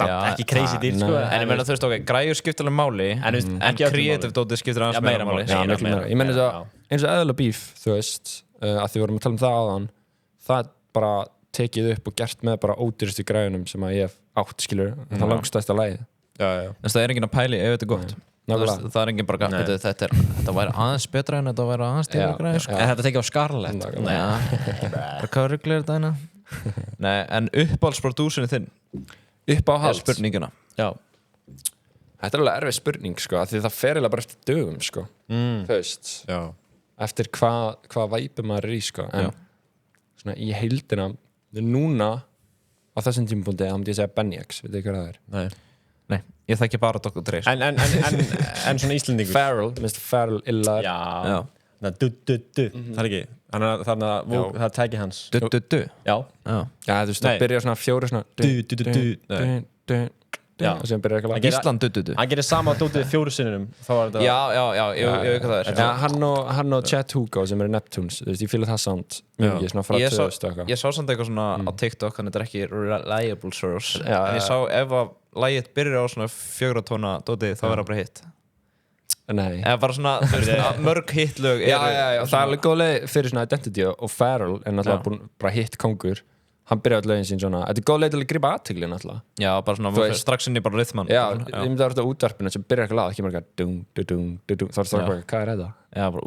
samt ekki crazy dýrt, sko. En ég meina, þú veist, græjur skiptir alveg máli, en creative dótið skiptir aðeins meira máli. Já, meira. Ég meina eins og eðla beef, þú veist, að því vorum að tala það áðan, það er bara tekið upp og gert með bara ódýrustu græjunum sem að ég hef átt, skilur, það langstæsta lagið. Það er enginn að pæli ef þetta er gott. Það er enginn bara þetta væri aðeins betra en þetta væri aðeins til græði, sko. En þetta tekið á Scarlett. Hvað ruglir þetta hérna? Nei, en uppáhaldsprodúserinn þinn? Uppáhald? Spurninguna. Já. Þetta er alveg erfið spurning, sko, því það fer eiginlega bara eftir dögum, sko. Þú veist. Já. Eftir hvað væpi maður er í, sko. En svona í heildina, núna á þessum tímapunkti, þá myndi ég segja Benny X, veit þið hvað það er? Nei, ég þekki bara Dr. Dre. En svona Íslendingur. Pharrell, Mr. Pharrell Illar. Já. Það er ekki. Þannig að það er tæki hans. Du. Já. Já, þú veist, það byrjar svona 4 svona Já, og sem byrjar eitthvað Ísland du. Hann gerir sama dótið 4 sinnum. Já, ég veit hvað það er. Já, hann og Chet Hugo sem eru Neptunes, þú veist, ég fíla það sound mjög mikið, svona frá 2000 og eitthvað. Ég sá samt eitthvað svona á TikTok, þannig að þetta er ekki reliable source, en ég sá ef að lagið byrjar á svona 4 tóna dótið, þá er það bara hitt. Nei. Eða bara svona mörg hitlög. Já, það er alveg góð leið fyrir svona Identity og Pharrell er náttúrulega bara hitt kongur. Hann byrjaði öll lögin sín svona, þetta er góð leið til að grípa athygli náttúrulega. Já, bara svona strax inn í bara rhythman. Já, ég myndi að vera þetta útvarpinu sem byrjar eitthvað lag, ekki bara dung, þá er það bara, hvað er þetta? Já, bara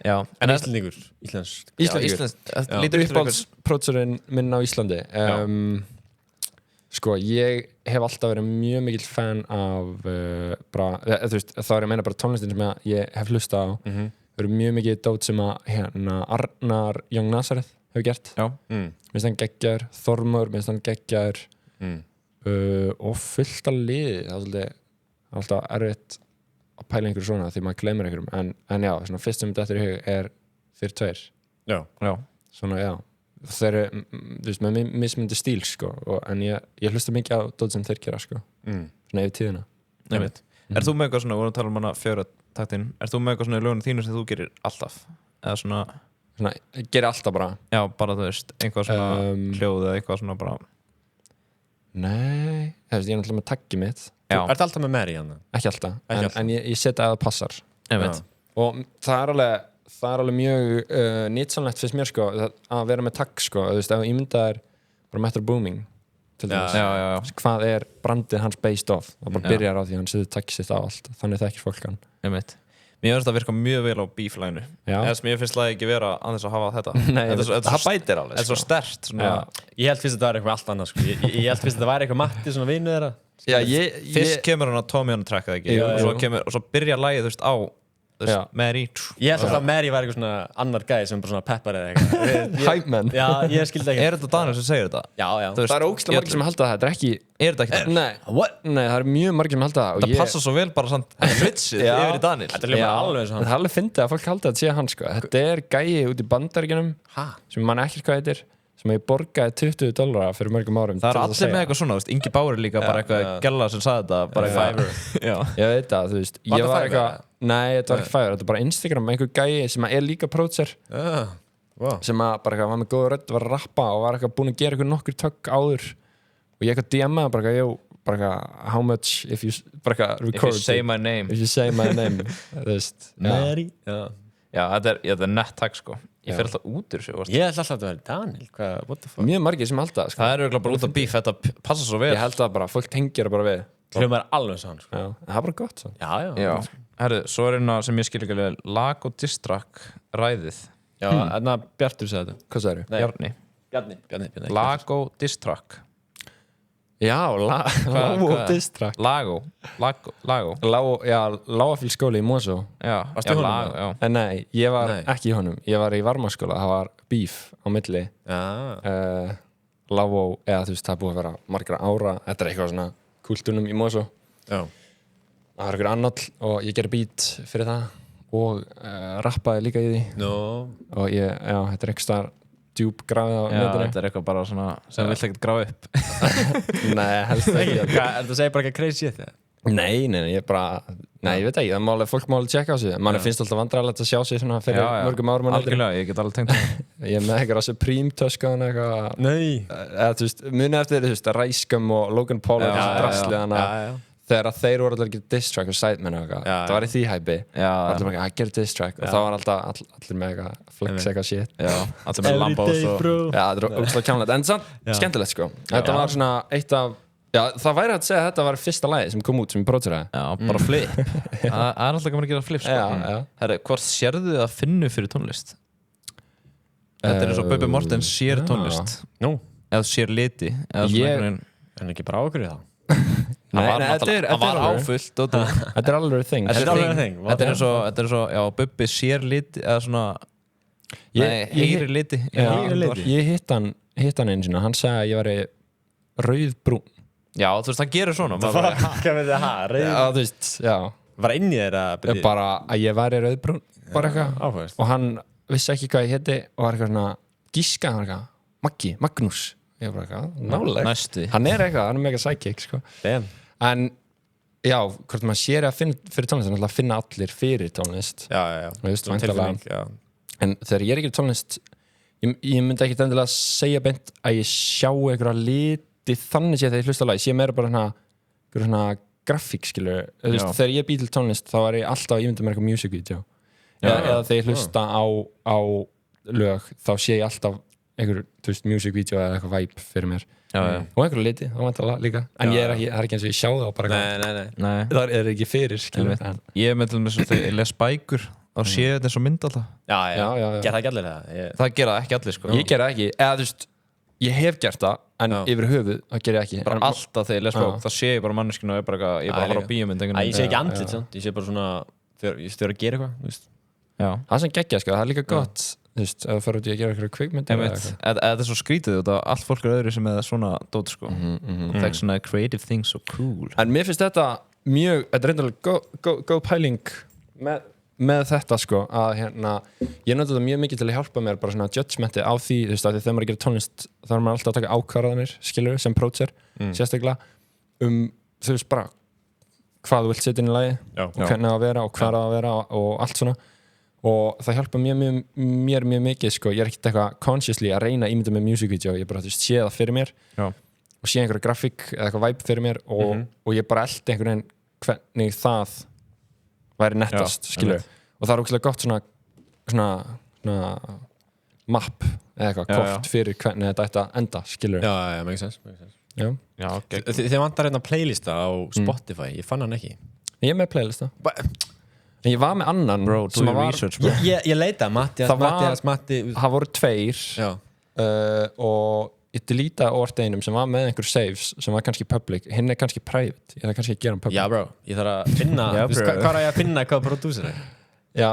Já. En Íslendingur? Íslendingur. Lítur uppáhaldspródúserinn minn á Íslandi. Sko, ég hef alltaf verið mjög mikill fan af þú veist, þá er ég að meina bara tónlistin sem ég hef hlustað á. Verið mjög mikið dót sem að Arnar Young Nazareth hefur gert. Minnst hann geggjar, Þormur minnst hann geggjar og fullt af liði. Það er alltaf erfitt að pæla einhverju svona því maður gleymir einhverjum, en já, svona fyrst sem þetta í hug er þeir tveir. Já. Svona, já. Þeir eru, þú veist, með mismundi stíl, sko, en ég hlusta mikið á dót sem þeir gera, sko. Svona yfir tíðina. Er þú með eitthvað svona, við vorum að tala um hana 4 taktinn, er þú með eitthvað svona í lögunum þínu sem þú gerir alltaf? Eða svona gerir alltaf bara? Já, bara þú veist, einhvað svona hljóð eða eitthvað svona bara Nei, þú veist, ég er náttúrulega með taggið mitt. Er það alltaf með Mary hann? Ekki alltaf, en ég setja að það passar. Og það er alveg mjög nýtsamlegt fyrst mér, sko, að vera með tagg, sko, þú veist, ef ímyndað er bara Metro Booming til dæmis. Já. Hvað er brandið hans based off? Það bara byrjar á því hann setur taggið sitt á allt, þannig þekkir fólk hann. Mér finnst það virka mjög vel á beef-læginu. Mér finnst það ekki vera að þess að hafa þetta. Nei, það bætir alveg. Þetta er svo sterkt. Ég held fyrst að það var eitthvað allt annað, sko. Ég held fyrst að það væri eitthvað Matti, svona vinnu þeirra. Fyrst kemur hann á Tommy on a track, eða ekki? Og svo byrja lagið, þú veist, á Mary. Ég held að Mary var eitthvað svona annar gæði sem bara svona peppar eða eitthvað. Hype man. Já, ég skildi ekki. Er þetta Daniel sem segir þetta? Já. Það er ógeðslega margir sem halda það. Þetta er ekki... Er þetta ekki það? Nei, það er mjög margir sem halda það. Það passa svo vel bara samt switchið yfir í Daniel. Þetta er líka alveg eins og hann. Það er alveg fyndið að fólk halda þetta sé hann, sko. Þetta er gæi út í Bandaríkjunum sem mann ekkert hvað heitir, sem ég borgaði $20 fyrir mörgum árum. Það er allir með eitthvað svona, Ingi Báur líka bara eitthvað gælla sem sagði þetta, bara eitthvað. Ég veit það, þú veist. Ég var eitthvað, nei, þetta var ekki Fiverr, þetta var bara Instagram, einhver gæi sem er líka pródúser, sem að bara eitthvað var með góða rödd, var að rappa og var eitthvað búinn að gera eitthvað nokkur tökk áður. Og ég eitthvað DM-aði bara eitthvað, bara eitthvað, how much if you, bara eitthvað, record. If you say my name. If you say my name, þú veist. Mary. Já, þetta er nett tag, sko. Ég fer alltaf út úr þessu. Ég held alltaf að það væri Daniel, what the fuck? Mjög margir sem halda það, sko. Það er örugglega bara út af beef, þetta passa svo vel. Ég held það bara, fólk tengir það bara við. Hljómar er alveg sann, sko. Það er bara gott, svo. Já. Herru, svo er hérna sem ég skil ekki alveg lag og distrack ræðið. Já, þarna Bjartur sagði þetta. Hvað sagðirðu? Bjarni. Lag og distrack. Já, Lágo distrack. Lágo. Já, Lágafélsskóli í Mosó. Já, Nei, ég var ekki í honum. Ég var í Varmaskóla, það var beef á milli. Lágo, eða þú veist, það búið að vera margra ára. Þetta er eitthvað svona kultúrnum í Mosó. Já. Það var eitthvað annall og ég gerði beat fyrir það og rappaði líka í því. Og þetta er eitthvað djúp grafið á netinu. Þetta er eitthvað bara svona sem vill ekkert grafa upp. Nei, helst ekki. Er það að segja bara eitthvað crazy shit? Nei, ég bara... Nei, ég veit ekki, fólk má alveg tjekka á sig. Manni finnst alltaf vandræðilegt að sjá sig svona fyrir mörgum árum á netinu. Algjörlega, ég get alveg tengt það. Ég er með eitthvað Supreme töskan eitthvað... Nei. Eða, þú veist, muni eftir, þú veist, Ræskum og Logan Paul og drastlið þegar þeir voru alltaf að gera diss track og Sidemen og eitthvað, það var í því hæpi allir með að gera diss track og það var alltaf allir með eitthvað flex eitthvað shit allir með Lambos og það er ógustlega kjánlegt en samt skemmtilegt, sko. Þetta var svona eitt af það væri að segja að þetta var fyrsta lagi sem kom út sem ég pródúseraði. Bara flip. Það er alltaf gaman að gera flip, sko. Herri, hvort sérðu þið að finna fyrir tónlist? Þetta er eins og Bubbi Mortens sér tónlist eða sér liti er hann ekki bara á okkur í það? Það var áfullt. Þetta er alveg thing. Þetta er eins og Bubbi sér liti eða svona heyri liti. Ég hitt hann einu sinna, hann sagði að ég væri rauðbrún. Já, þú veist, hann gerir svona. Hvað veit það? Þú veist, já. Var inn í þeirra? Bara að ég væri rauðbrún, bara eitthvað. Og hann vissi ekki hvað ég héti og var eitthvað svona gíska, hann eitthvað Magnús. Ég var bara eitthvað, nálega. Hann er eitthvað, hann er mega psychic, sko. En, já, hvort maður sér að finna fyrir tónlist, þannig að finna allir fyrir tónlist. Já. En þegar ég er ekki tónlist, ég myndi ekki endilega segja beint að ég sjá einhverja liti þannig séð þegar ég hlusta á lag. Ég sé meira bara svona grafík, skilur. Þegar ég bý til tónlist, þá er ég alltaf að ímynda mér eitthvað music video. Eða þegar ég hlusta á lög, þá sé ég alltaf einhver, þú veist, music video eða eitthvað vibe fyrir mér og einhverju liti, það vantar líka en það er ekki eins og ég sjá það og bara nei. Það er ekki fyrir, skilur ég með til þess að þegar ég les bækur þá sé þetta eins og mynd alltaf já. Gera það ekki allir það? Það gera ekki allir, sko. Ég gera ekki, eða þú veist ég hef gert það, en yfir höfuð það ger ég ekki bara alltaf þegar ég les bók, þá sé ég bara manneskinu og ég bara horf á bíómynd. Ég sé ekki andlit, ég sé bara svona þegar ég stöður að gera eitthvað. Það sem geggja, sko, það er líka gott þú veist, ef þú fyrir út í að gera eitthvað kvikmyndir þetta er svo skrítið út af allt fólk er öðru sem er svona dót, sko. Það er svona creative thing so cool. En mér finnst þetta mjög, þetta er reyndar góð pæling með þetta, sko, að ég nota þetta mjög mikið til að hjálpa mér bara svona judgmenti á því, þú veist, að þegar maður gerir tónlist þá er maður alltaf að taka ákvarðanir, skilur, sem pródúser, sérstaklega þú veist, bara hvað þú vilt setja inn í lagi og hvernig það að vera og hvað það að vera og allt svona og það hjálpa mér mjög mikið, sko. Ég er ekkert eitthvað consciously að reyna að ímynda með music video, ég bara, þú veist, sé það fyrir mér og sé einhverja grafík eða eitthvað vibe fyrir mér og ég bara eldi einhvern veginn hvernig það væri nettast, skilur. Og það er ógeðslega gott svona map eða eitthvað kort fyrir hvernig þetta ætti að enda, skilur. Já, makes sense. Þið vantar hérna playlista á Spotify, ég fann hann ekki. Ég er með playlista. ég var með annan Bro, do sem your var, research, bro. Ég leita, Mattias, Það var- Matti það voru 2 Já, og ég deleta óvart einum sem var með einhver saves sem var kannski public, hinn kannski private ég þarf kannski að gera hann public já bro, ég þarf að finna Já, Þú veist, bro. hvað er ég að finna hvað prodúsir er? já,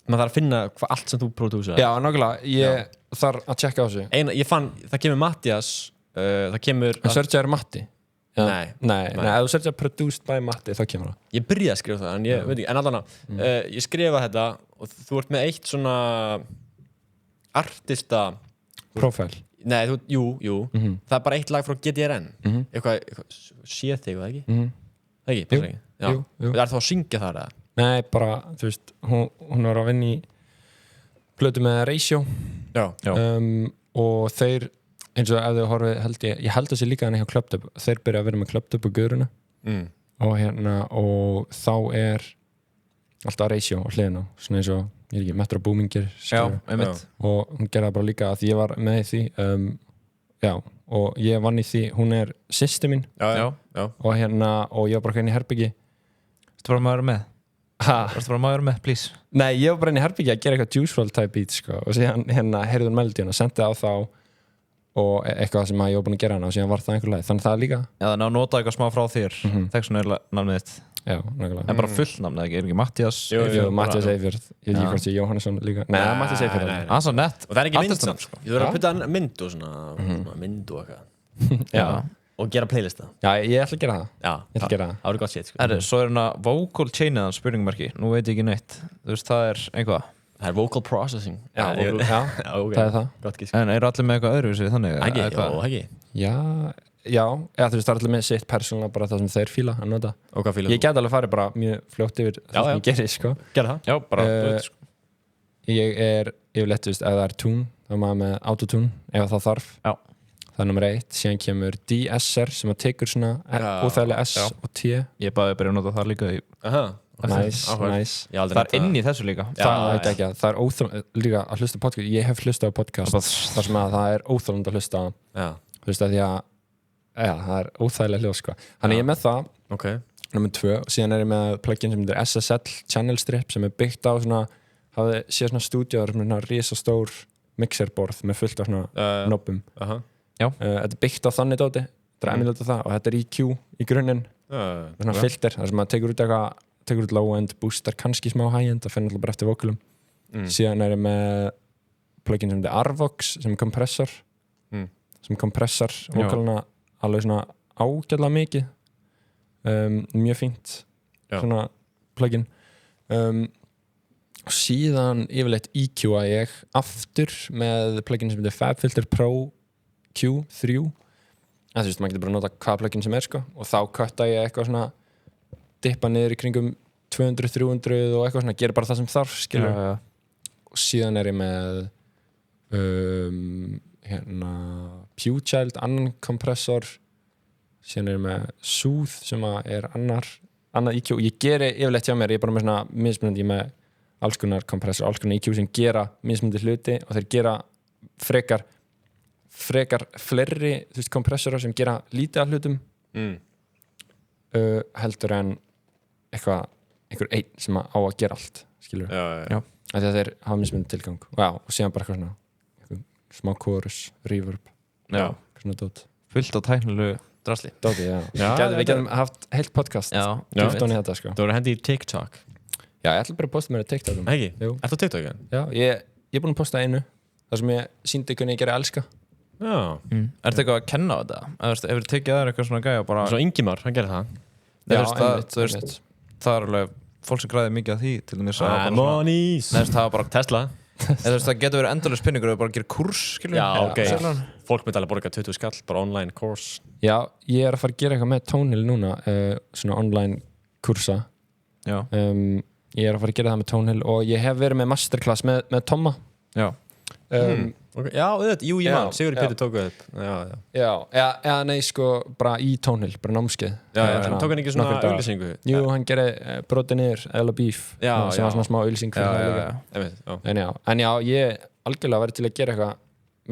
Maður þarf að finna allt sem þú prodúsir já, nákvæmlega, ég þarf að checka á þessu Ég fann, það kemur Mattias það kemur en searchaður Matti já. Nei. nei, ef þú searchaður produced by Matti þá kemur það Ég byrjaði að skrifa það, en ég veit ekki, en allan ég skrifa þetta og þú ert með eitt svona artista profile Nei, jú, það er bara eitt lag frá GTRN eitthvað sé þig, það ekki? Það ekki, bara ekki Já. jú. Það er þá að syngja þar eða? nei, bara, þú veist, hún var að vinna í plötu með Ratio Já, og þeir eins og ef þau horfið ég held þessi líka hann hjá Clubbed Up þeir byrja að vera með Clubbed Up og Guruna og þá er alltaf Ratio á hliðina svona eins og, ég er ekki, Metro Boomingir og hún gerði það bara líka að því ég var með í því já, og ég vann í því hún er systir mín já. og ég var bara hérna í herbyggi Ertu bara maður með? Ertu bara maður með, please? Nei, ég var bara inn í herbyggi að gera eitthvað Juice WRLD type beat sko, og síðan heyrði hún melodíuna og sendi það á þá og eitthvað sem ég var búin að gera hana og síðan var það einhver leið, þannig það er líka Já, þannig að nota eitthvað smá frá þér Textun er nafnið þitt já, nákvæmlega En bara fullnafnið, ekki? Er ekki Mattias? Jú, Mattias Eifjörð, ég veit ekki hvort ég Jóhannesson líka Nei, Mattias Eifjörð nei. Hann svo nett Og það er ekki mynd Artistan. samt, sko Ég verður að putta mynd og svona mynd og eitthvað Já, og gera playlista já, ég ætla að gera það Já, Ég ætla að gera það það verður gott shit, sko Herri, svo er hérna vocal chainiðan spurningumarki Nú veit ég ekki neitt Þú veist, það er einhvað Það er vocal processing Já, ég- já, ok. það er það Gott gísk En eru allir með eitthvað öðruvísi þannig? Ekki, eða hvað? já, ekki Já, eða þú veist, það er allir með sitt persónulega bara það sem þeir fíla að nota Og hvað fílar Ég get alveg farið bara mjög fljótt yfir það sem ég gerir, sko Gerða það Já, bara, Eh, þú veit, sko Ég er yfirleitt, þú veist, ef það er tune þá er maður með autotune, ef það þarf Já. Það er nummer 1, síðan kemur DSR sem að tekur svona Já, óþægilega S já. og T Ég bæði að byrja að nota það líka í Aha, Næs, næs Ég aldrei Það er inn í þessu líka Já, Það veit ekki að það er óþægilega líka að hlusta á podcast, ég hef hlustað á podcast þar sem að það er óþægilega að hlusta Já, þú veist að því að það er óþægilega hljóð sko Þannig ég er með það, ok nummer 2 og síðan er ég með plugin sem heitir SSL Channel Strip sem er byggt á svona hafði séð svona stúdíóður með svona risastór mixerborð með fullt af svona knobbum Aha Þetta er byggt á þannig dóti, þetta er emulata það og þetta er EQ í grunninn með svona filter, þar sem maður tekur út low-end, boostar kannski smá high-end það finnir alltaf bara eftir vokalum síðan er ég með plugin sem heitir Arvox sem er kompressor sem kompressar vokalina alveg svona ágætlega mikið mjög fínt svona plugin og síðan yfirleitt EQ-a ég aftur með plugin sem heitir FabFilter Pro Q3 en þú veist, maður getur bara að nota hvaða plugin sem er sko og þá kötta ég eitthvað svona dippa niður í kringum 200-300 og eitthvað svona, gerir bara það sem þarf skilur og síðan er ég með Pewchild, annan kompressor síðan er ég með Sooth sem er annar EQ, ég geri yfirleitt hjá mér, ég er bara með svona mismunandi, ég er með alls konar kompressor, alls konar EQ sem gera mismunandi hluti og þeir gera frekar fleiri, þú veist, kompressorar sem gera lítið af hlutum heldur en einhver einn sem á að gera allt skilur Já. af því að þeir hafa mismunandi tilgang og síðan bara eitthvað svona smá chorus, reverb svona dót Fullt á tæknilegu drasli dóti, Já, við getum haft heilt podcast Já, djúpt ofan í þetta sko Þú verður hendi í TikTok já, ég ætla bara að posta mér á TikTokum Ekki? Jú. Ertu á TikTok? já, ég er búin að posta einu þar sem ég síndi hvernig ég gera elska Já Ertu eitthvað að kenna á þetta? Hefur þið tekið aðeins eitthvað svona gæja bara Svo Ingimar, hann gerir það Nei, já, þú veist, það er alveg fólk sem græði mikið af því til dæmis að bara svona- Monies Nei, þú veist, það var bara Tesla Þú veist, það getur verið endurlega spinningur og bara gera kurs, skilur Já, ok Sérlega. Fólk myndi alveg borga 20 skall, bara online course já, ég er að fara að gera eitthvað með Tónhill núna svona online kursa Já, ég er að fara að gera það með Tónhill og ég hef verið með masterclass með Tomma já okay. Já, auðvitað, jú, ég Já, man Sigurður já. Pétur tók upp Já, nei, sko, bara í Tónhill, bara námskeið hann tók hann ekki svona nokkra daga. auglýsingu jú, hann gerði brotið niður eða beef, Já, sem já. var svona smá auglýsing fyrir það líka. Já. En já, ég algjörlega verið til að gera eitthvað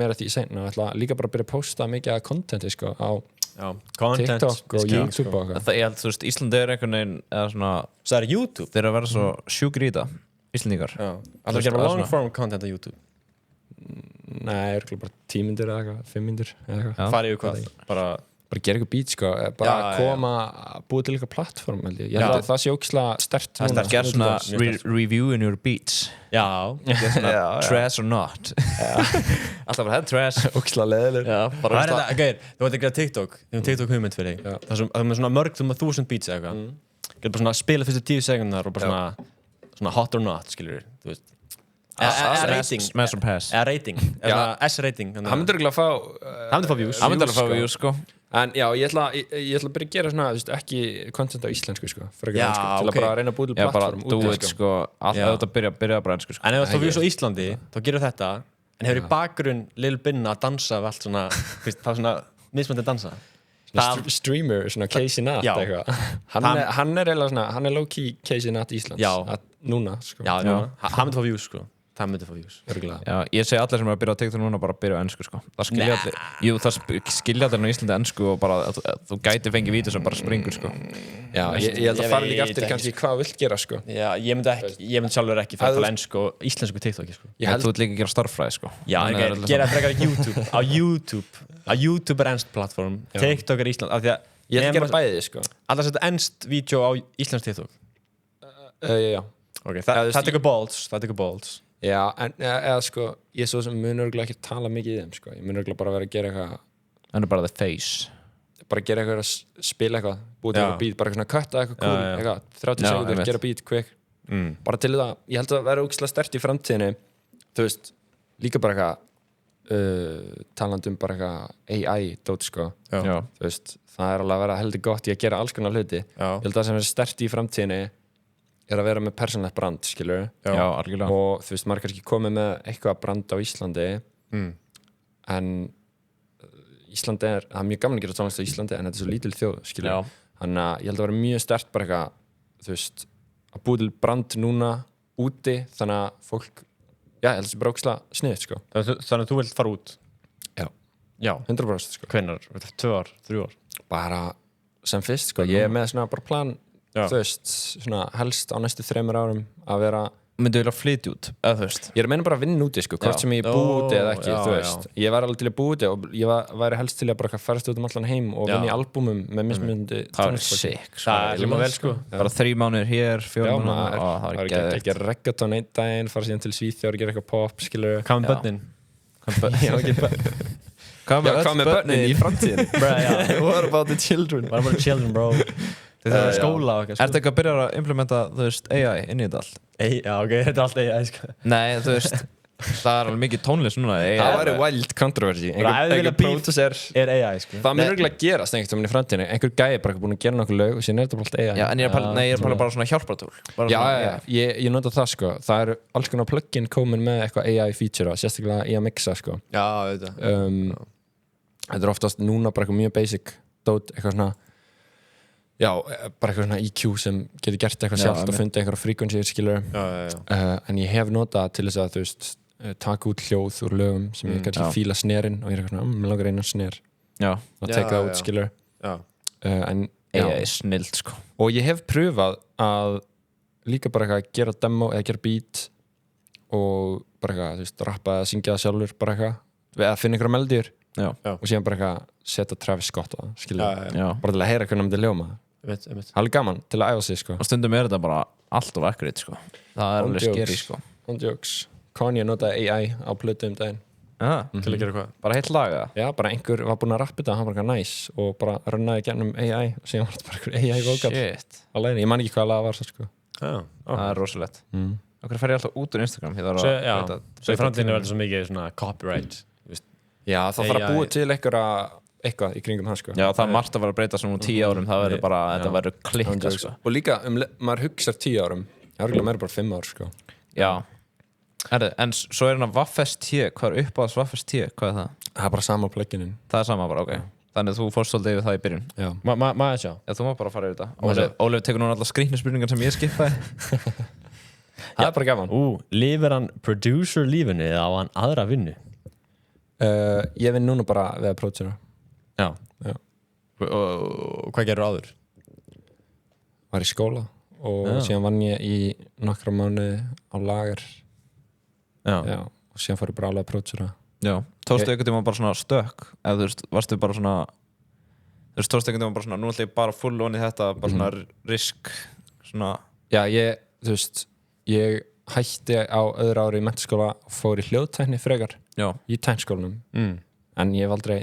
meira því seinna og ætla líka bara að byrja að posta mikið af contenti sko, á content TikTok og YouTube og eitthvað. Ég held, þú veist, Íslandi einhvern veginn eða svona, Það er YouTube þeir eru að vera svo sjúkir í það, Íslandingar. Það er að gera long form content á YouTube Nei, örugglega bara 10 mínútur eða eitthvað, 5 mínútur eða eitthvað. Farið yfir hvað Bara gera eitthvað beat, sko, bara koma búið til eitthvað plattform, held ég held að það sé ógeðslega sterkt núna. Gerð svona reviewing your beats. Já Trash or not. Alltaf bara, trash. Ógeðslega leðilegur. Það er þetta, gæðir, þú veit ekki að TikTok TikTok hugmynd fyrir þig það er svona mörg 1000 beats eða eitthvað Getur bara svona að spila fyrstu 10 sekundar og bara svona hot or not, skilur þú veist rating Smash or pass. Rating S-rating Hann myndir örugglega fá Hann myndir fá views, sko. En já, ég ætla að byrja að gera svona, þú veist, ekki content á íslensku, sko, frekar ensku, til að bara reyna að búið til plattform út í, sko. Allt að byrja bara ensku, sko. En ef þú views á Íslandi, þá gerur þetta en hefur í bakgrunn Lil Binna að dansa við allt svona, það er svona mismöndi að dansa streamer, svona Casey Natt eitthvað hann er eiginlega svona, hann er low-key Casey Natt Íslands núna, sko. Hann myndi fá views, sko. Það myndi fá views. Já, ég segi allir sem er að byrja á TikTok núna bara að byrja á ensku, sko. Það skilja allir. Jú, það skilja allir á Íslandi ensku og bara þú gæti fengið vídeó sem bara springur, sko. Já, ég held að fara líka eftir kannski hvað þú vilt gera, sko. Já, ég myndi sjálfur ekki fara til ensku og íslensku TikTok, sko. Þú vilt líka gera starffræði, sko. Já, gera frekar á YouTube. YouTube er enskt plattform, TikTok er Ísland. Ég ætla að gera bæði, sko. Alltaf setja enskt vídeo á íslenskt TikTok. Já. Ok, það tekur balls. Já, en eða sko, ég svo sem mun örugglega ekki tala mikið í þeim, sko. Ég mun örugglega bara vera að gera eitthvað Það er bara the face. Bara gera eitthvað að spila eitthvað, búið til eitthvað beat, bara eitthvað svona cutta eitthvað cool, eitthvað 30 sekundur, gera beat, quick. Bara til það, ég held að vera ógeðslega sterkt í framtíðinni, þú veist, líka bara eitthvað talandi bara eitthvað AI-dót, sko. Já. Þú veist, það er alveg að vera heldur gott í að gera alls konar hluti. Ég held að það sem er sterkt í framtíðinni er að vera með persónulegt brand, skilur. Já, algjörlega. Og þú veist, maður kannski komið með eitthvað brand á Íslandi en Íslandi það er mjög gaman að gera tónlist á Íslandi en þetta er svo lítil þjóð, skilur. Þannig að ég held að vera mjög sterkt bara eitthvað, þú veist, að búið til brand núna úti, þannig að fólk ég held að það sé bara ógeðslega sniðugt, sko. Þannig að þú vilt fara út? Já 100%, sko. Hvenær? 2 ár? 3 ár? Bara sem fyrst, sko. Ég er með svona bara plan þú veist, svona helst á næstu 3 árum að vera Myndu vilja flytja út, eða þú veist Ég er að meina bara að vinna úti, sko, hvort sem ég bú úti eða ekki, þú veist Ég var alveg til að bú úti og ég væri helst til að bara farast út allan heim og vinna í albúmum með mismunandi Það er sick, það er líka vel, sko Bara 3 mánuðir hér, 4 mánuðir Það er ekki að reggaeton einn daginn fara síðan til Svíþjóð og gera eitthvað pop, skilur Hvað með börnin? Hvað með börnin í framtíðinni? What about the children? What about the children, bro? Þetta er skóla og eitthvað. Ertu ekki að byrja að implementa, þú veist, AI inn í þetta allt? Já, ok, þetta er allt AI, sko. Nei, þú veist, það er alveg mikið tónlist núna. Það væri wild controversy. Einhver producer er AI, sko. Það mun örugglega gerast einhvern veginn í framtíðinni. Einhver gæi bara búin að gera nokkuð lög og síðan er þetta bara allt AI. Já, en ég er bara svona hjálpartól. Já, ég nota það, sko. Það eru alls konar plugin komin með eitthvað AI feature sérstaklega í að mixa, sko. Já, auðvitað. Þetta er oftast núna bara eitthvað mjög basic dót, eitthvað svona já, bara eitthvað svona EQ sem getur gert eitthvað sjálft og fundið einhverja frequency, skilur en ég hef notað til þess að, þú veist, taka út hljóð úr lögum sem ég kannski fíla snerinn og ég er eitthvað svona, mér langar einu sner og teka það út, skilur en AI er snilt, sko og ég hef pröfað að líka bara eitthvað gera demo eða gera beat og bara eitthvað, þú veist, rappa eða syngja það sjálfur bara eitthvað, eða finna einhverja meldýr og síðan bara eitthvað setja Travis Scott á það, skilur bara til að heyra hvernig það myndi ljóma það er gaman til að æfa sig, sko og stundum er þetta bara allt of accurate, sko það er alveg scary, sko on jokes Kanye notaði AI á plötu daginn til að gera hvað? Bara heilt lag, eða? Já, bara einhver var búinn að rappa þetta, hann var eitthvað nice og bara runnaði gennum AI og síðan var þetta bara einhver AI vokal alveg, ég man ekki hvað lag var það, sko það er rosalegt okkur fer ég alltaf út úr Instagram svo í framtíðinu verður svo mikið svona copyright Já, það þarf að búa til eitthvað í kringum hans, sko Já, það er margt að vera að breyta svona 10 árum það verður bara, þetta verður klikka, sko og líka, maður hugsar 10 árum það er meira bara 5 ár, sko Já, en svo er hérna Waffest T, hvað er uppáðs Waffest T, hvað er það? Það er bara sama pluginin Það er sama bara, ok Þannig að þú fórst svolítið yfir það í byrjun Já Maður sjá Já, þú má bara fara yfir þetta Ólef tekur núna allar skrýtnu spurningar sem ég skipaði Það er bara gaman Lifir hann producer lífinu eða á hann aðra vinnu? Ég vinn núna bara við að pródusera Já Og hvað gerur áður? Var í skóla og síðan vann ég í nokkra mánuði á lager. Já, og síðan fór ég bara alveg að prótsura. Já, tókstu einhvern tíma bara svona stökk eða þú veist, varstu bara svona þú veist, tókstu einhvern tíma bara svona nú ætla ég bara full on í þetta, bara svona risk svona. Já, þú veist, ég hætti á öðru ári í menntaskóla og fór í hljóðtækni frekar í tækniskólanum en ég hef aldrei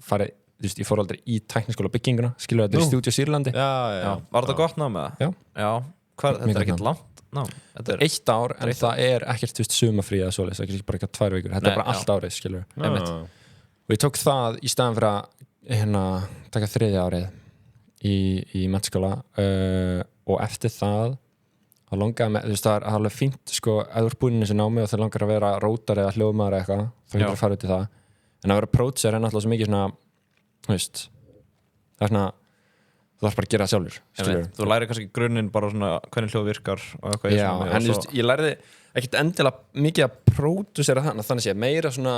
farið, þú veist, ég fór aldrei í tækniskóla bygginguna, skilur þetta í Stúdíó Sýrlandi. Já. Var þetta gott nám með það? Já. Hvað, þetta ekkert langt nám? Þetta 1 ár, en það ekkert, þú veist, sumafrí eða svoleiðis, ekki bara eitthvað 2 vikur, þetta bara allt árið, skilur. Og ég tók það í staðan fyrir að taka 3. árið í menntaskóla og eftir það langaði með, þú veist, það alveg fínt sko, ef þú ert búinn í þessu námi og það langar að vera rótar eða hljóðmaður eða eitthvað, þá getur að fara út í það en að vera prótser náttúrulega svo mikið svona þú veist, það svona þú þarf bara að gera það sjálfur þú læri kannski grunninn bara svona hvernig hljóð virkar og eitthvað en þú veist, ég læriði ekkert endilega mikið að pródusera þannig sé meira svona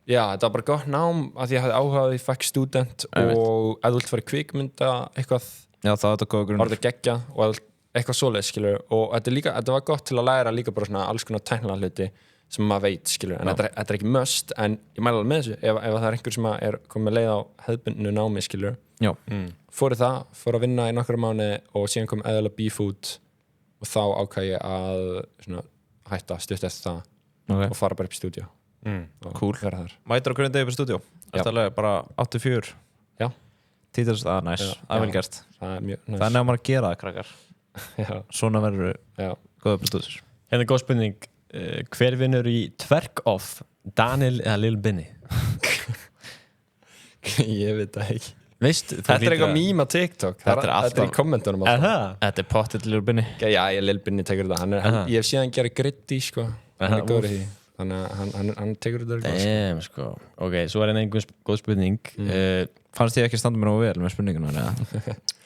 þetta var bara gott nám að því ég hafði áhugað ég fekk student og ef þú vilt fara í kvikmynda eitthvað það góð grunnur eitthvað svoleið, skilur, og þetta var gott til að læra líka bara svona alls konar tæknilega hluti sem maður veit, skilur, en þetta er ekki must, en ég mæla alveg með þessu ef það er einhver sem er komið leið á hefðbundnu námi, skilur fór að vinna í nokkra mánuði og síðan kom eðalega B-Food og þá ákvað ég að svona, hætta stutt eftir það og fara bara upp í stúdíó cool, mætir á hvernig degi upp í stúdíó bara 8-4 títilst, næs, það er vel gert það er nefn að gera það, krakkar svona verður góða prodúsur. Hérna góð spurning hver vinnur í twerk-off Daniel eða Lil Binny? Ég veit það ekki. Þetta er eitthvað mím á TikTok þetta er í kommentunum þetta er pottitt Lil Binny. Já, Lil Binny tekur þetta ég hef síðan gerði Gritty sko. hann er góður í því þannig að hann tekur þetta sko. Ok, svo er einhvern góð spurning fannst ég ekki standa mér á vel með spurninguna?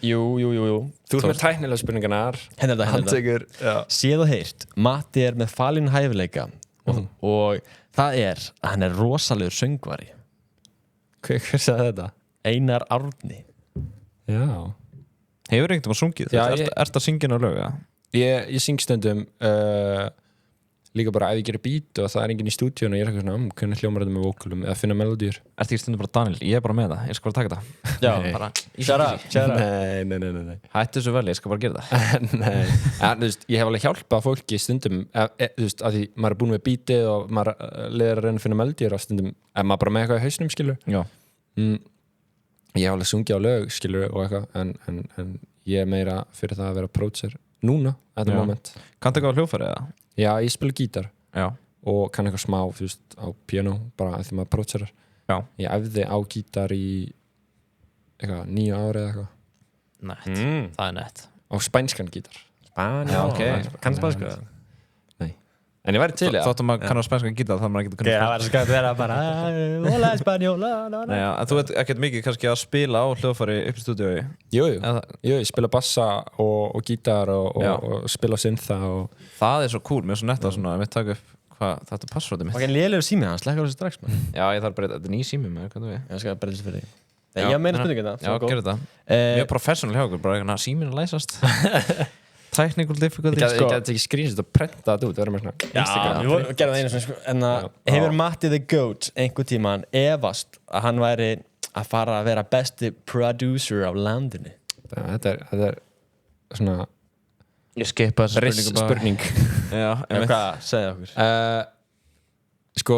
Jú Þú ert með tæknilega spurningarnar hann tekur séð og heyrt Matti er með falin hæfileika og það er að hann er rosalegur söngvari. Hver sagði þetta? Einar Árni. Já. Hefur einhvern veginn sungið? Ertu að syngja ná lög? Ég syng stundum líka bara ef ég gerir beat og það er enginn í stúdíun og ég er eitthvað svona hvernig hljómar þetta með vókulum eða finna melodýr. Ertu ekki stundum bara Daniel? Ég er bara með það, ég skal bara taka það. Já, bara shut up. Nei. Hættu þessu vel, ég skal bara gera það. Nei, en þú veist, ég hef alveg hjálpað fólki stundum, þú veist, að því maður er búin með beatið og maður leiðir að reyna að finna melodýr á stundum, ef maður bara með eitthvað í hausnum, skilur. Já. Ég hef alveg sungið á lög, skilur, og eitthvað, en ég er meira fyrir það að vera pródser núna, þetta moment. Kanntu eitthvað á hljóðfæri eða? Já, ég spila gítar. Já. Og kann eitthvað smá, þú veist, á piano bara því maður pródserar. Já. Ég æfði á gítar í eitthvað 9 ári eða eitthvað. Nett, það er nett. Á spænskan gítar. Já, ok. Kannst spænsku? Nei. En ég væri til í það. Þóttum maður kann á spænskan gítar þá maður getur kunnað. Það var skæmt að vera bara hola española. Nei, en þú veit ekkert mikið kannski að spila á hljóðfæri upp í stúdíói? Jú, ég spila bassa og gítar og spila syntha og... Það er svo cool, mér er svo nett að svona, ég veit taka upp hvað þetta er passvörðið mitt. Ok, lélegur sími hann, slekkar þessu strax, mann. Já, ég þarf bara, þetta er ný sími með, hvað þú við? Ég skal bara þessu fyrir þig. Ég meina spurningina. Já, gerðu þetta. Mjög professional hjá okkur, bara eitthvað símin að læsast. Technical difficulty. Ég gæti ekki skrýnst og prenta þetta út, það verður með svona Instagram. Já, við gerðum það einu svona, en hefur Matti the Goat einhver tíman efast að hann væri að fara að vera besti producer á landinu? Þetta er svona ég skipa þessu spurning. Já, hvað segja okkur? Sko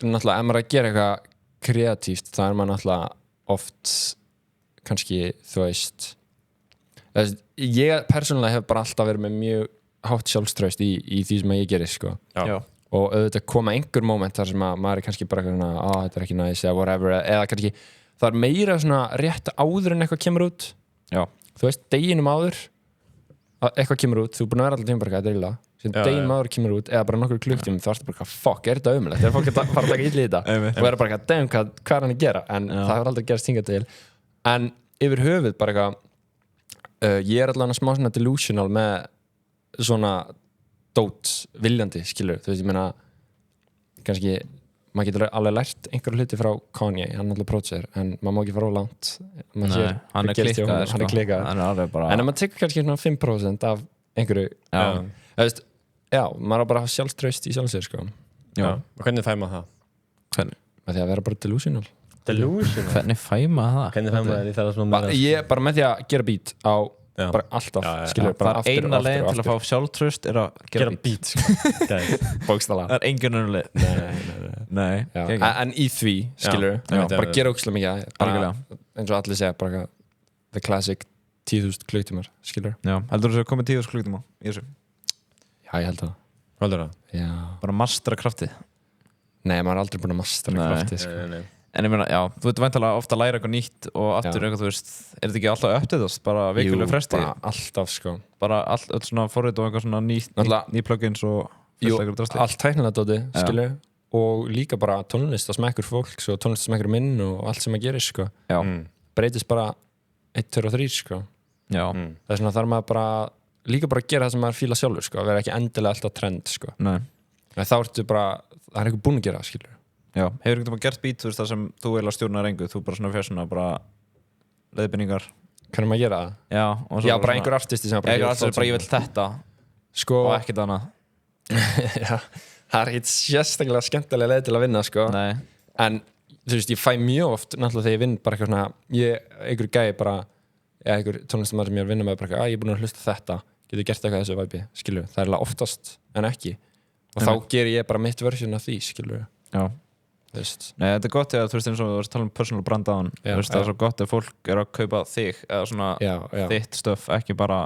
náttúrulega ef maður er að gera eitthvað kreatíft þá er maður náttúrulega oft kannski þú veist ég persónulega hef bara alltaf verið með mjög hátt sjálfstraust í því sem ég gerir sko. Já. Og auðvitað koma einhver moment þar sem að maður er kannski bara svona þetta er ekki næs eða whatever eða kannski það er meira svona rétt áður en eitthvað kemur út. Já. Þú veist, deginum áður eitthvað kemur út, þú er búin að vera alltaf tíma bara eitthvað að deila deginum áður kemur út eða bara nokkur klukktíma þá ertu bara fuck, er þetta ömulegt? Er fólk að fara að taka illa í þetta? Og er bara eitthvað, hvað er hann að gera? En það hefur aldrei gerst hingað til. En yfir höfuð bara eitthvað ég er allavega smá svona delusional með svona dót viljandi, skilur. Þú veist, ég meina kannski maður getur alveg lært einhverju hluti frá Kanye, hann er alltaf pródúser en maður má ekki fara of langt hann er klikkaður hann er klikkaður hann er alveg bara en ef maður tekur kannski svona 5% af einhverju já, maður á bara að hafa sjálfstraust í sjálfsér sko. Já, og hvernig fær maður það? Hvernig? Með því að vera bara delusional Hvernig fæ maður það? Hvernig fær maður það? Ég bara með því að gera beat á bara alltaf, skilur bara aftur eina leiðin til að fá sjálftraust er að gera beat bókstala það er engin önnur leið nei en í því, skilur bara gera ógeðslega mikið eins og allir segja bara the classic 10.000 klukkutímar, skilur heldur þú að komið 10.000 klukkutíma í þessu? Já, ég held það heldur það? Já bara mastera kraftið? Nei, maður er aldrei búin að mastera kraftið sko. En ég meina, já, þú veit væntanlega ofta að læra eitthvað nýtt og aftur eitthvað, þú veist, er þetta ekki alltaf uppdatast, bara vikulega fresti? Jú, bara alltaf, sko. Bara öll svona forrit og eitthvað svona ný plugins og fullt drasli. Allt tæknilega dóti, skilju, og líka bara tónlist og smekkur fólks og tónlist og smekkur minn og allt sem maður gerir, sko. Já. Breytist bara 1, 2 og 3, sko. Já. Það er svona þar maður bara, líka bara gera það sem maður fíla sjálfur, sko, að vera ekki endilega alltaf trend, sko. Nei. Þá ertu bara, það er eitthvað búin að gera, skilju. Já, hefur einhvern veginn gert beat, þú veist það sem þú eiginlega stjórnar engu, þú bara svona fyrir svona bara leiðbeiningar. Hvernig maður gera það? Já, já bara einhver artisti sem bara ég vil þetta sko, og ekkert annað. Já, það er ekkert sérstaklega skemmtilega leið til að vinna, sko. Nei. En þú veist, ég fæ mjög oft, náttúrulega þegar ég vinn bara eitthvað svona, einhver gæi bara, eða einhver tónlistamæður sem ég er að vinna með bara eitthvað, ég er búin að hlusta þetta, getur gert eitthvað þessu væpi, skilur. Það er oftast en ekki. Og þá ger ég bara mitt version af því, skilur. Já. Nei, þetta er gott eða þú veist eins og þú veist tala personal brand á hann það er svo gott ef fólk er að kaupa þig eða svona þitt stöf ekki bara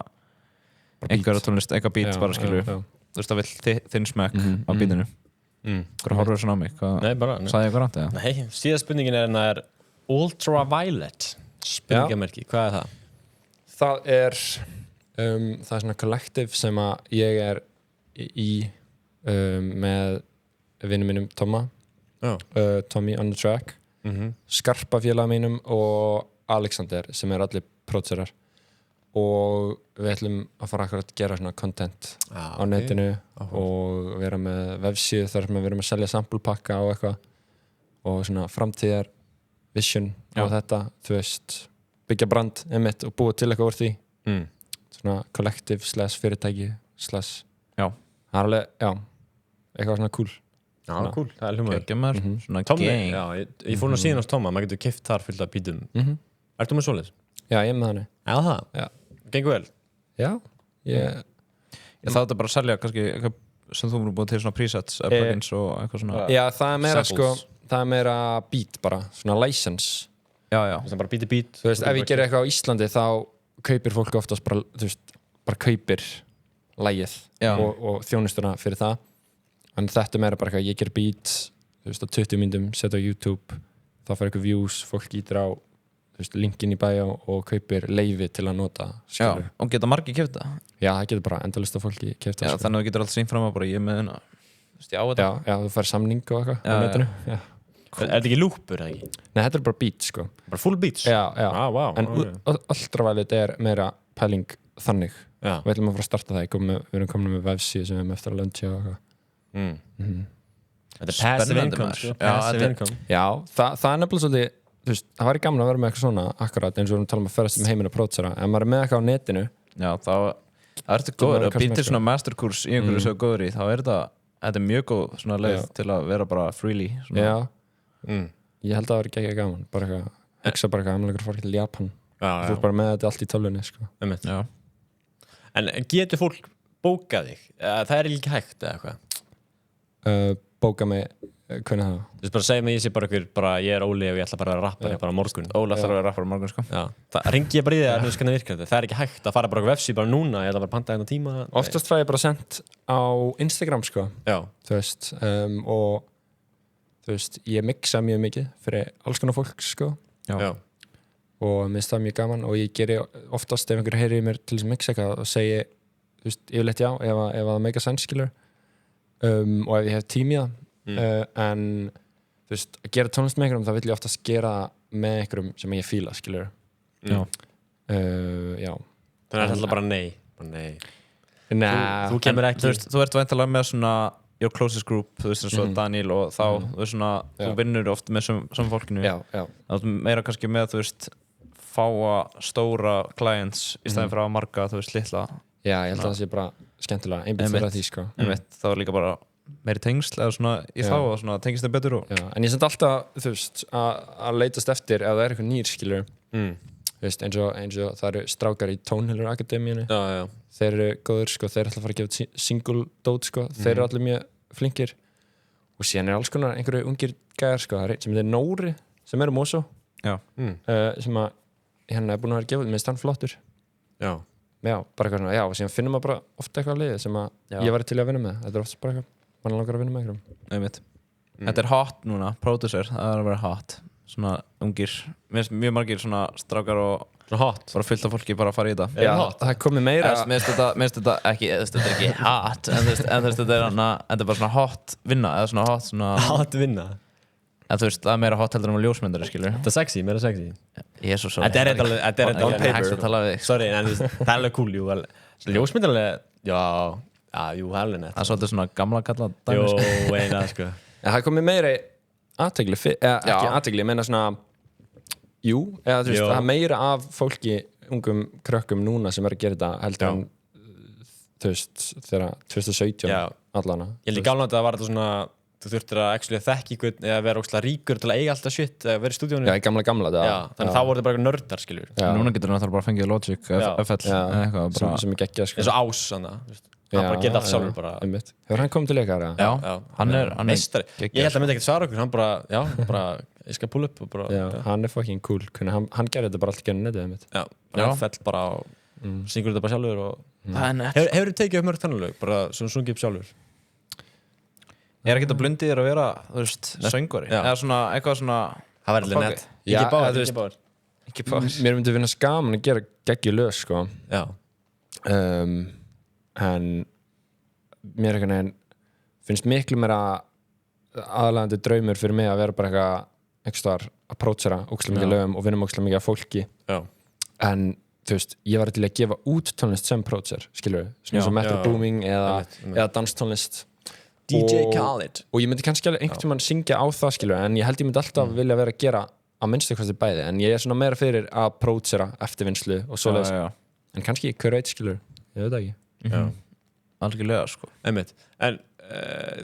einhverja tónlist, eitthvað beat bara skilur þú veist það vill þinn smekk á beatinu hvað horfður svona á mig? Nei, bara sagði ég eitthvað rátt eða? Nei, síðan spurningin er Ultraviolet spurningamerki, hvað er það? Það er svona kollektiv sem að ég er í með vinnum mínum Tomma Tommy on the track Skarpa félaga mínum og Alexander sem er allir pródúserar og við ætlum að fara akkurat að gera svona content á netinu og vera með vefsíðu þar sem við erum að selja samplepakka og eitthvað og svona framtíðar vision á þetta, þú veist byggja brand einmitt og búa til eitthvað úr því svona kollektiv / fyrirtæki / það er alveg, eitthvað svona cool. Já, cool, það er hljómaður svona Tommy, gang já, ég fór nú síðan hos Tomma, maður getur keypt þar fullt af bítum Ertu með svoleiðis? Já, ég er með þannig. Já, það? Já. Gengur vel? Já, það er bara að selja kannski eitthvað sem þú múið búið til svona presets, plugins og eitthvað svona Já, það er meira sko, það er meira beat bara, svona license Já, það er bara beat Þú veist, ef ég gerir eitthvað á Íslandi þá kaupir fólk oftast bara, þú veist, bara kaupir lagið og þjónustuna fyrir það en þetta meira bara eitthvað, ég ger beat þú veist, á 20 myndum, setja á YouTube þá fær eitthvað views, fólk ítir á þú veist, linkin í bæja og kaupir leyfi til að nota, skilur. Já, og geta margir keypt það? Já, það getur bara endalista fólki keypt það. Já, þannig að þú getur alltaf sín fram að bara ég með hérna, þú veist, ég á þetta. Já, þú fær samning og eitthvað á netinu. Já. Er þetta ekki loopur, eða ekki? Nei, þetta er bara beats, sko. Bara full beats? Já. Wow, en Ultraviolet er meira pæling þannig. Já. Við ætlum að fara að starta það, við erum komin með vefsíðu sem við erum eftir að launcha og eitthvað. Þetta er passive income. Já, það er nefnilega svolítið, þú veist, það væri gaman að vera með eitthvað svona akkurat eins og við erum að tala um að ferast um heiminn að prótsera en maður er með eitthvað á netinu Já, það ertu góður að býta svona masterkurs í einhverju svo góður í, þá er þetta er mjög góð svona leið til að vera bara freely Já, ég held að það væri ekki gaman bara eitthvað, hugsa bara eitthvað amlegur fólk til Japan þú er bara með þetta allt í tölvunni sko. En getur fólk bókað þig? Það er ekki hægt eða eitthvað? Bóka mig hvernig það? Þú veist bara segja mig ég sé bara ég er Óli og ég ætla bara að vera rappari bara morgun Óli ætla að vera rappari morgun sko Það ringi ég bara í það að þú veist hvernig virkar þetta Það er ekki hægt að fara bara á vefsíðu bara núna ég ætla bara að panta hérna tíma Oftast fæ ég bara sendt á Instagram sko þú veist og þú veist ég mixa mjög mikið fyrir alls konar fólk sko og mér finnst það mjög gaman og ég geri oftast ef einhver heyrir mér til þess að mixa eitthvað og segi þú veist yfirleitt já ef það make sense skilur og ef ég hef tími en þú veist, að gera tónlist með einhverjum þá vill ég oftast gera með einhverjum sem ég fíla, skilur já þannig að það er bara nei Nei þú kemur ekki þú ert væntanlega með svona your closest group, þú veist eins og Daniel og þá, þú veist svona, þú vinnur oft með sem fólkinu, þá meira kannski með, þú veist, fáa stóra clients í staðin fyrir að marga, þú veist, litla. Já, ég held að það sé bara skemmtilega, einbætt fyrir því, sko. Það var líka bara meiri tengsl eða svona í þá og svona tengist þeim betur og... Já, en ég semt alltaf, þú veist, að leitast eftir ef það eitthvað nýr, skilur. Þú veist, eins og það eru strákar í Tónhildur Akademíunni. Já. Þeir eru góður, sko, þeir ætla að fara að gefa single dót, sko. Þeir eru allir mjög flinkir. Og síðan alls konar einhverju ungir gæjar, sko, sem er Nóri, sem eru Mosó. Já. Sem að hérna er búin að vera gefið með stann flottur. Já, bara eitthvað svona, og síðan finnum maður bara ofta eitthvað að liði sem að ég væri til að vinna með. Þetta er oftast bara eitthvað, mann langar að vinna með eitthvað. Þetta er hot núna, producer, það er að vera hot. Svona ungir, mjög margir svona strákar og hot, bara fullt af fólki bara að fara í þetta. Já, það er komið meira. Mér finnst þetta ekki, þetta er ekki hot, en þetta er bara svona hot vinna, eða svona hot svona... Hot vinna? En þú veist, það er meira hot heldur en ljósmyndari, skilur. Þetta er sexy, meira sexy. Jésus, sorry. Þetta er on paper. Sorry, en það er alveg cool, jú. Ljósmyndari, já, jú, alveg nett. Það er svolítið svona gamla kalla dæmis. Jó, eina, sko. Það er komið meira athygli, ekki athygli, ég meina svona jú, eða þú veist, það er meira af fólki, ungum krökkum núna sem er að gera þetta heldur en þú veist, þegar 2017 allana. Ég held í gamla þetta var þetta svona þú þurftir að actually þekka ykkur eða vera ógeðslega ríkur til að eiga alltaf shit eða vera í stúdíónu. Já, í gamla þetta. Já, þannig þá voru þetta bara nördar, skiljur. Núna getur náttúrulega bara að fengið Logic, FL eitthvað sem er geggjað, sko. Eins og Ás, þannig hann bara geta allt sjálfur bara. Hefur hann komið til leikar? Já, hann er meistari. Ég held að myndi ekkert svara okkur, hann bara ég skal pull upp og bara... Já, hann er fucking cool, hann gerði þetta bara allt gennum netið, Já, FL bara syngur þetta bara sjálfur og... Hefur þið tekið upp mörg þannulög, bara sungið upp sjálfur? Ég er ekkert að blundi þér að vera, þú veist, söngvari eða svona, eitthvað svona það væri alveg nett. Ekki báður. Mér myndi finna skaman að gera geggju lög, sko. Já. En mér finnst miklu meira aðalagandi draumur fyrir mig að vera bara eitthvað staðar að prótsera ógeðslega mikið lögum og vinna ógeðslega mikið af fólki. Já. En þú veist, ég var til að gefa út tónlist sem prótser, skilur við, svona eins og Metro Booming eða danstónlist. DJ Khaled. Og ég myndi kannski alveg einhvern tímann syngja á það, skilur, en ég held ég myndi alltaf vilja vera að gera að minnstu hvað þið bæði, en ég er svona meira fyrir að prótsera eftirvinnslu og svoleiðis. En kannski hver veit, skilur, ég veit ekki. Algjörlega, sko. Einmitt. En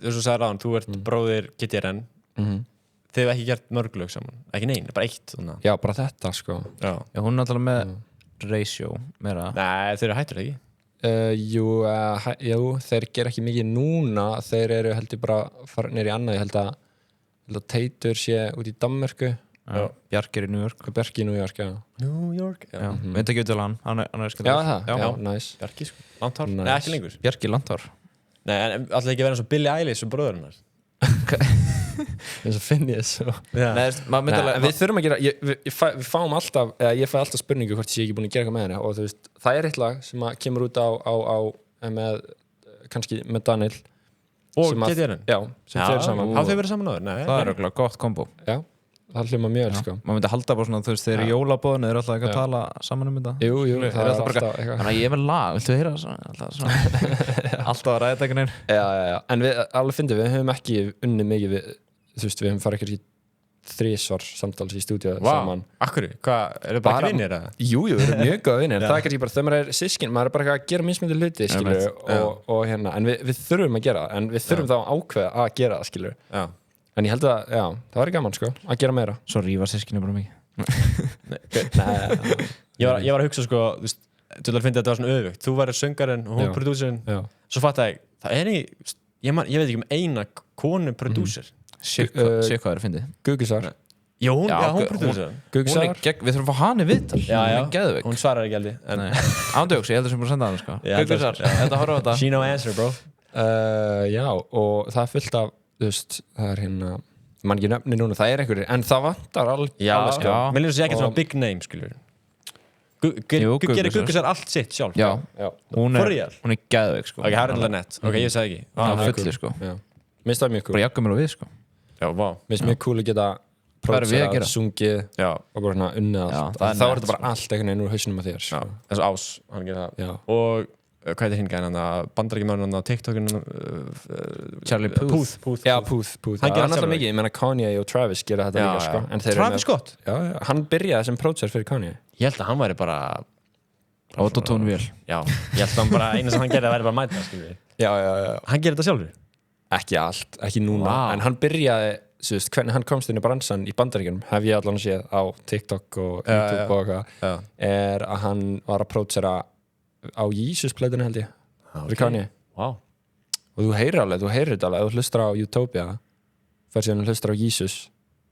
þú svo sagði ráðan, þú ert bróðir GTRN. Þið hefur ekki gert mörg lög saman, ekki nein, bara eitt. Já, bara þetta, sko. Já, hún er náttúrulega með ratio meira. Nei, þeir eru hættur, ekki? Jú, þeir gera ekki mikið núna, þeir eru heldur bara farnir í annað, ég held að Teitur sé út í Danmörku. Bjarki er í New York. Bjarki í New York, já. New York, já. Við veit ekki út til hann er skemmt. Já, það, já, nice. Bjarki, sko. Landhár, nei, ekki lengur. Bjarki Landhár. Nei, en alltaf ekki vera eins og Billie Eilish og bróðurinnar. Eins og finn ég þessu. Við þurfum að gera, við fáum alltaf, ég fæ alltaf spurningu hvort ég sé ekki búin að gera eitthvað með henni og þú veist, það er eitt lag sem kemur út á kannski með Daniel. Og GTRN? Já, sem fyrir saman. Hafðu þau verið saman áður? Það er örugglega gott kombo. Já. Það hljóma mjög vel, sko. Maður myndi halda bara svona, þú veist, þeir eru í jólabóðinu, þeir eru alltaf ekki að tala saman þetta. Jú, það er alltaf eitthvað. Þannig að ég er með lag, viltu heyra svona? Alltaf að ræða eitthvað neina. Já. En við alveg fyndum, við höfum ekki unnið mikið við, þú veist, við höfum farið ekki 3 samtals í stúdíu saman. Akkur, hvað, eru bara ekki vinnir eða? Jú, við erum mjög góð vinnir. Það er kannski bara, þegar maður er systkin, maður er bara að gera mismunandi hluti, skilur, og hérna, en við þurfum að gera það, en við þurfum þá að ákveða að gera það, skilur. Já. En ég held að, það væri gaman, sko, að gera meira. Svo rífa sískinu bara mikið. Ég var að hugsa, sko, þú veist, til að finna þetta var svona öfugt. Þú væri söngarinn og hún prodúserinn. Svo fattaði ég, það er ekki, ég veit ekki eina konu prodúser. Sér hvað er að fyndið. Gugusar. Já, hún prodúser. Gugusar. Við þurfum að fá hann í viðtal. Já, hún svarar ekki aldrei. Ándjóks, ég heldur sem bara að senda hann, sko. Gugusar, þetta horfa á þetta. She no answer, bro. Já, og það er fullt af, þú veist, það er hérna mann ekki nöfni núna, það er einhverjir en það vantar alveg sko. Mér líður þessi ekkert svona big name, skiljur gerir Gugusar allt sitt sjálf. Já, hún er geðveik, sko. Ok, það er alveg nett, ok, ég sagði ekki það er fulli, sko. Minnst það mjög cool. Bara jakka mér á við, sko. Já, vá. Minnst mjög cool að geta prófisað, sungið og bara hérna unnið allt. Þá er þetta bara allt einhvern veginn úr hausnum að þér, sko. Þessu Ás, hann gerir það. Og hvað heitir hinn gæðan bandarækjumanninn á TikTokinu Charlie Puth Já, Puth hann gerir alltaf mikið, ég meina Kanye og Travis gera þetta líka sko. Travis Scott? Já, hann byrjaði sem pródusser fyrir Kanye Ég held að hann væri bara Autotune-vél Já, ég held að hann bara eina sem hann gerði væri bara mæta Já Hann gerir þetta sjálfur? Ekki allt, ekki núna en hann byrjaði, hvernig hann komst inn í bransan í Bandaríkjunum hef ég allan séð á TikTok og YouTube og eitthvað er að hann var að pródusera á Jesus-plötinu held ég fyrir Kanye og þú heyrir þetta alveg, ef þú hlustar á Utopia fyrir síðan hlustar á Jesus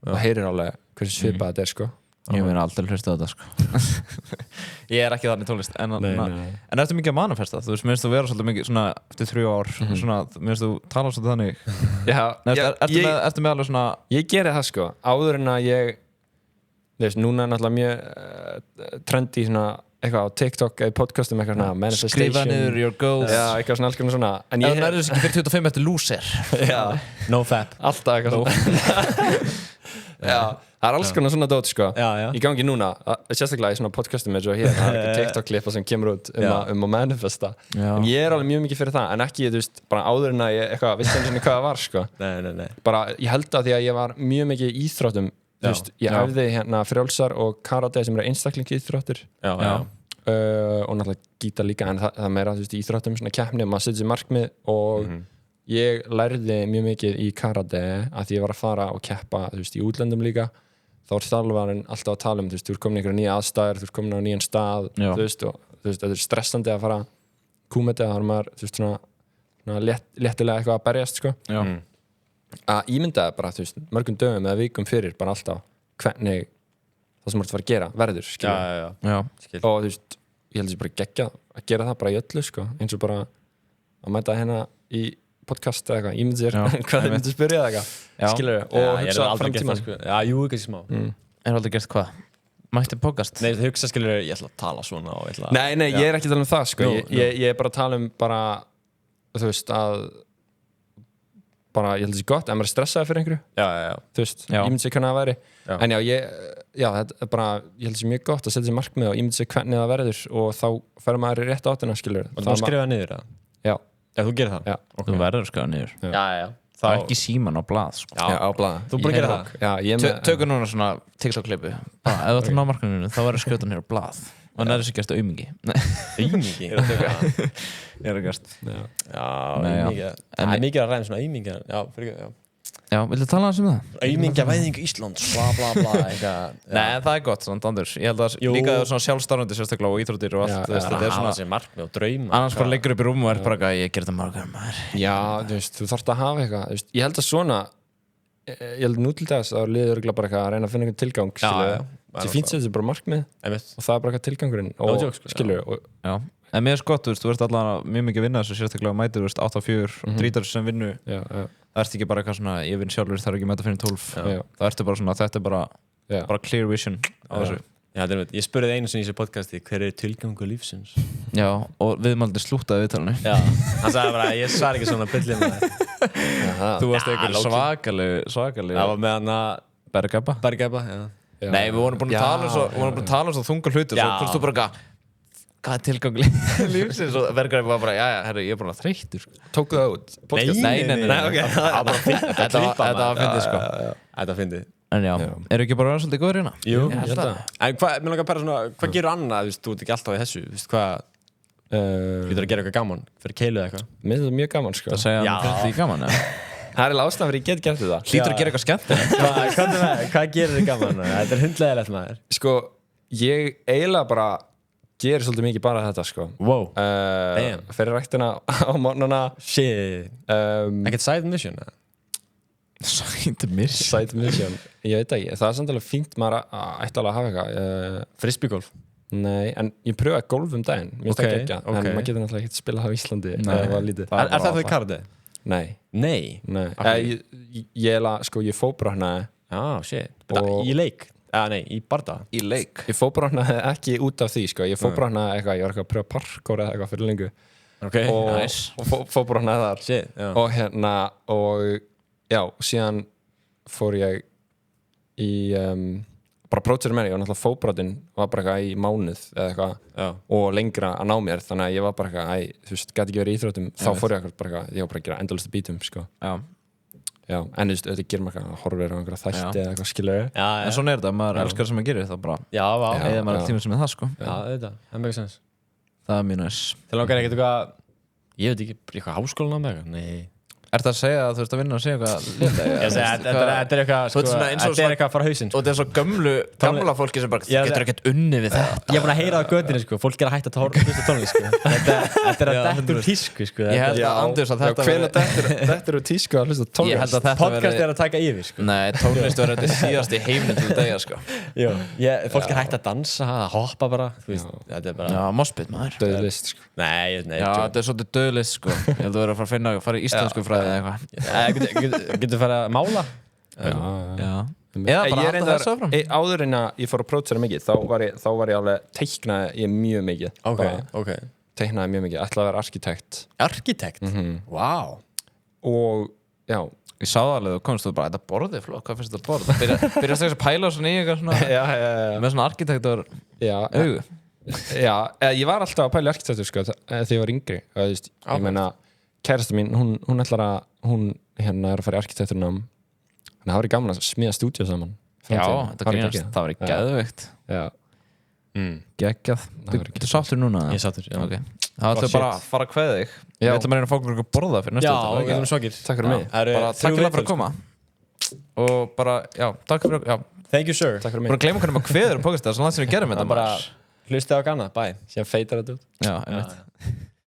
og heyrir alveg hversu svipað þetta er sko Ég meina aldrei hlusta á þetta sko Ég er ekki þannig tónlist En ertu mikið að manifesta? Þú veist, minnst þú vera svolítið mikið svona eftir 3 ár svona, minnst þú tala svolítið þannig Ertu með alveg svona Ég geri það sko, áður en að ég veist, núna er náttúrulega mjög trendy svona eitthvað á TikTok eða podcastum eitthvað svona manifestation Skrifa niður your goals Já, eitthvað svona alls konar svona En ég nærður þess ekki fyrir 25 eftir loser Já, no fap Alltaf eitthvað svona Já, það er alls konar svona dót sko Í gangi núna, sérstaklega í svona podcastum eins og hér, það er eitthvað TikTok-klippa sem kemur út að manifesta En ég er alveg mjög mikið fyrir það, en ekki, þú veist, bara áður en að ég eitthvað, vissi eins og hvað það var sko Nei Bara, ég held að því að ég var mjög mikið í íþróttum Þú veist, ég æfði hérna frjálsar og karate sem eru einstaklingi íþróttir og náttúrulega gítar líka en það meira, þú veist, í íþróttum svona keppni og maður setur sér markmið og ég lærði mjög mikið í karate að því ég var að fara og keppa, þú veist, í útlöndum líka þá var þjálfarinn alltaf að tala þú veist, þú ert komin í einhverja nýja aðstæður, þú ert komin á nýjan stað þú veist, þetta er stressandi að fara kúmeti að maður, þú veist, svona léttilega eitthvað að berjast, sko að ímyndaði bara, þú veist, mörgum dögum eða vikum fyrir bara alltaf hvernig það sem þú ert að fara að gera verður, skilja og þú veist, ég held að ég bara geggja að gera það bara í öllu, sko eins og bara að mæta hérna í podcast eða eitthvað, ímyndi sér hvað þið myndi spyrja eða eitthvað, skilja og hugsa framtíma, sko Já, jú, ekki smá Er aldrei gert hvað? Mætti podcast? Nei, þú hugsa, skilja, ég ætla að tala svona og ég ætla Nei, ég er ekki að tala um það, sko ég er bara að tala um bara, þú veist, að bara, ég held að það sé gott, ef maður er stressaði fyrir einhverju þú veist, ég myndi sér hvernig það væri en þetta er bara, ég held að það sé mjög gott að setja sér markmið og ég myndi sér hvernig það verður og þá fer maður í rétt áttina, skilur og þú skrifa niður það? Já, þú gerir það? Þú verður að skrifa niður Það er ekki síman á blað, sko Já, á blað Þú bara gerir það? Tökur núna svona TikTok-klippu ef þú ætlar að ná markmiðinu, þá verður að skrifa niður á blað og nærður sér gæst aumingi Aumingi? Ég er að gæst aumingi Það er mikið að ræða svona aumingi Já, villu tala hans um það? Aumingjavæðing Íslands, bla bla bla Nei, það er gott, svona dandur Ég held að líka það er svona sjálfstarfandi sérstaklega og íþróttir og allt Það er svona markmið og drauma Annars bara leggur upp í rúm og er bara að ég ger þetta margar Já, þú veist, þú þarft að hafa eitthvað Ég held að svona Ég held nú til þess að liður örugglega bara eitthvað að reyna að finna einhvern tilgang Það fínt sér þetta bara markmið og það er bara eitthvað tilgangurinn og skilur En mér er gott, þú ert allavega mjög mikið að vinna þessu sérstaklega mætir, 8-4 drítar sem vinnu það ert ekki bara eitthvað svona ég vinn sjálfur, það er ekki mæta fyrir 12 það ertu bara svona, þetta er bara clear vision á þessu Ég spurði einu sinni í þessu podcasti hver er tilgangur lífsins Já, og viðmældi slútaði viðtalinu Hann sagði bara, ég svar ekki svona byllið með það Þú varst eitthvað svakaleg Það var með hann að Bergæpa Nei, við vorum búin að tala um svo þunga hluti og svo fórst þú bara hvað er tilgangur lífsins og Bergæpa var bara, herru, ég er bara þreyttur Tóku það út? Nei, Þetta var fyndið, sko Þetta var fyndið En já, eru ekki bara svolítið góður hérna? Jú, ég held það En mér langar bara svona, hvað gerur annað, þú ert ekki alltaf í þessu hvað Lítur að gera eitthvað gaman fyrir keilu eða eitthvað Mér finnst það mjög gaman, sko Það segja hann fyrir því gaman, Það er ástæðan fyrir ég get gert þetta Lítur að gera eitthvað skemmtilegt Hvað gerir þið gaman? Þetta er hundlegilegt maður Sko, ég eiginlega bara gerir svolítið mikið bara þetta, sko Wow, fyrir ræktina á morgnana Shit Ekkert side mission? Side mission Ég veit ekki, það er samt alveg fínt maður ætti alveg að hafa eitthvað Frisbeegolf? Nei, en ég pröfaði golf um daginn Mér finnst það ekki en maður getur náttúrulega ekki spilað á Íslandi Er það þau kardi? Nei Ég fóbrotnaði Shit Í leik? Nei, í barda? Í leik Ég fóbrotnaði ekki út af því, sko Ég fóbrotnaði eitthvað, ég var eitthvað að pröfa parkour eða eitthvað fyrir lengu og fóbrotnaði þar Shit, og hérna og já, síðan fór ég í bara prótsera mér, ég var náttúrulega fótbrotinn var bara eitthvað í mánuð eða eitthvað og lengra að ná mér, þannig að ég var bara eitthvað þú veist, gæti ekki verið í íþróttum þá fór ég bara eitthvað, ég var bara að gera endalastu bítum sko. Já, en þú veist, þetta gerir maður eitthvað horfir á einhverja þætti eða eitthvað skilur en svona þetta, maður elskar það sem maður gerir þá bara eða maður tíma sem er það sko það make sense það er mjög næs til langar ekkert eitthvað ég veit ekki, eitthvað háskólan á mig nei Er það að segja að þú ert að vinna og segja eitthvað þetta er eitthvað þetta er eitthvað að fara hausinn og þetta er svo gamla fólki sem bara getur ekkert unni við þetta ég er búin að heyra á götunni sko fólk er að hætta að hlusta tónlist sko þetta er að detta úr tísku sko ég held að Andrés að þetta er úr tísku að hlusta tónlist podcast er að taka yfir sko nei, tónlist verður þetta síðast í heiminn til degja sko fólk er hætta að dansa, að hoppa bara þetta er bara mospit maður döðlist sko nei þetta er svolítið döðlist sko ég held að vera að fara í íslensku fræði eða eitthvað getur farið að mála eða bara alltaf þessu áfram áður en að ég fór að prótsera mikið þá var ég alveg teiknaði ég mjög mikið teiknaði mjög mikið, ætlaði að vera arkitekt wow og já ég sá það alveg og komst þú bara, þetta borðið flott, hvað finnst þetta borð byrjast að pæla svona í eitthvað svona með svona arkitektur augu já, ég var alltaf að pæla arkitektur sko þegar ég var yngri ég meina kærasta mín, hún ætlar að hún hérna er að fara í arkitekturnám þannig að það var gaman að smíða stúdíu saman já, það var ekki geðveikt geggjað þú sáttur núna? Ég sáttur, já það ætlum bara að fara að kveða þig við ætlum að reyna að fá okkur borða fyrir næstu já, við erum svakir takk fyrir mig bara takk fyrir að koma og bara, já, takk fyrir thank you sir bara gleyma hvernig maður kveður um podcastið það er svona langt sem við gerum þetta bara hlusta á gana, bye síðan feitar þetta út já, einmitt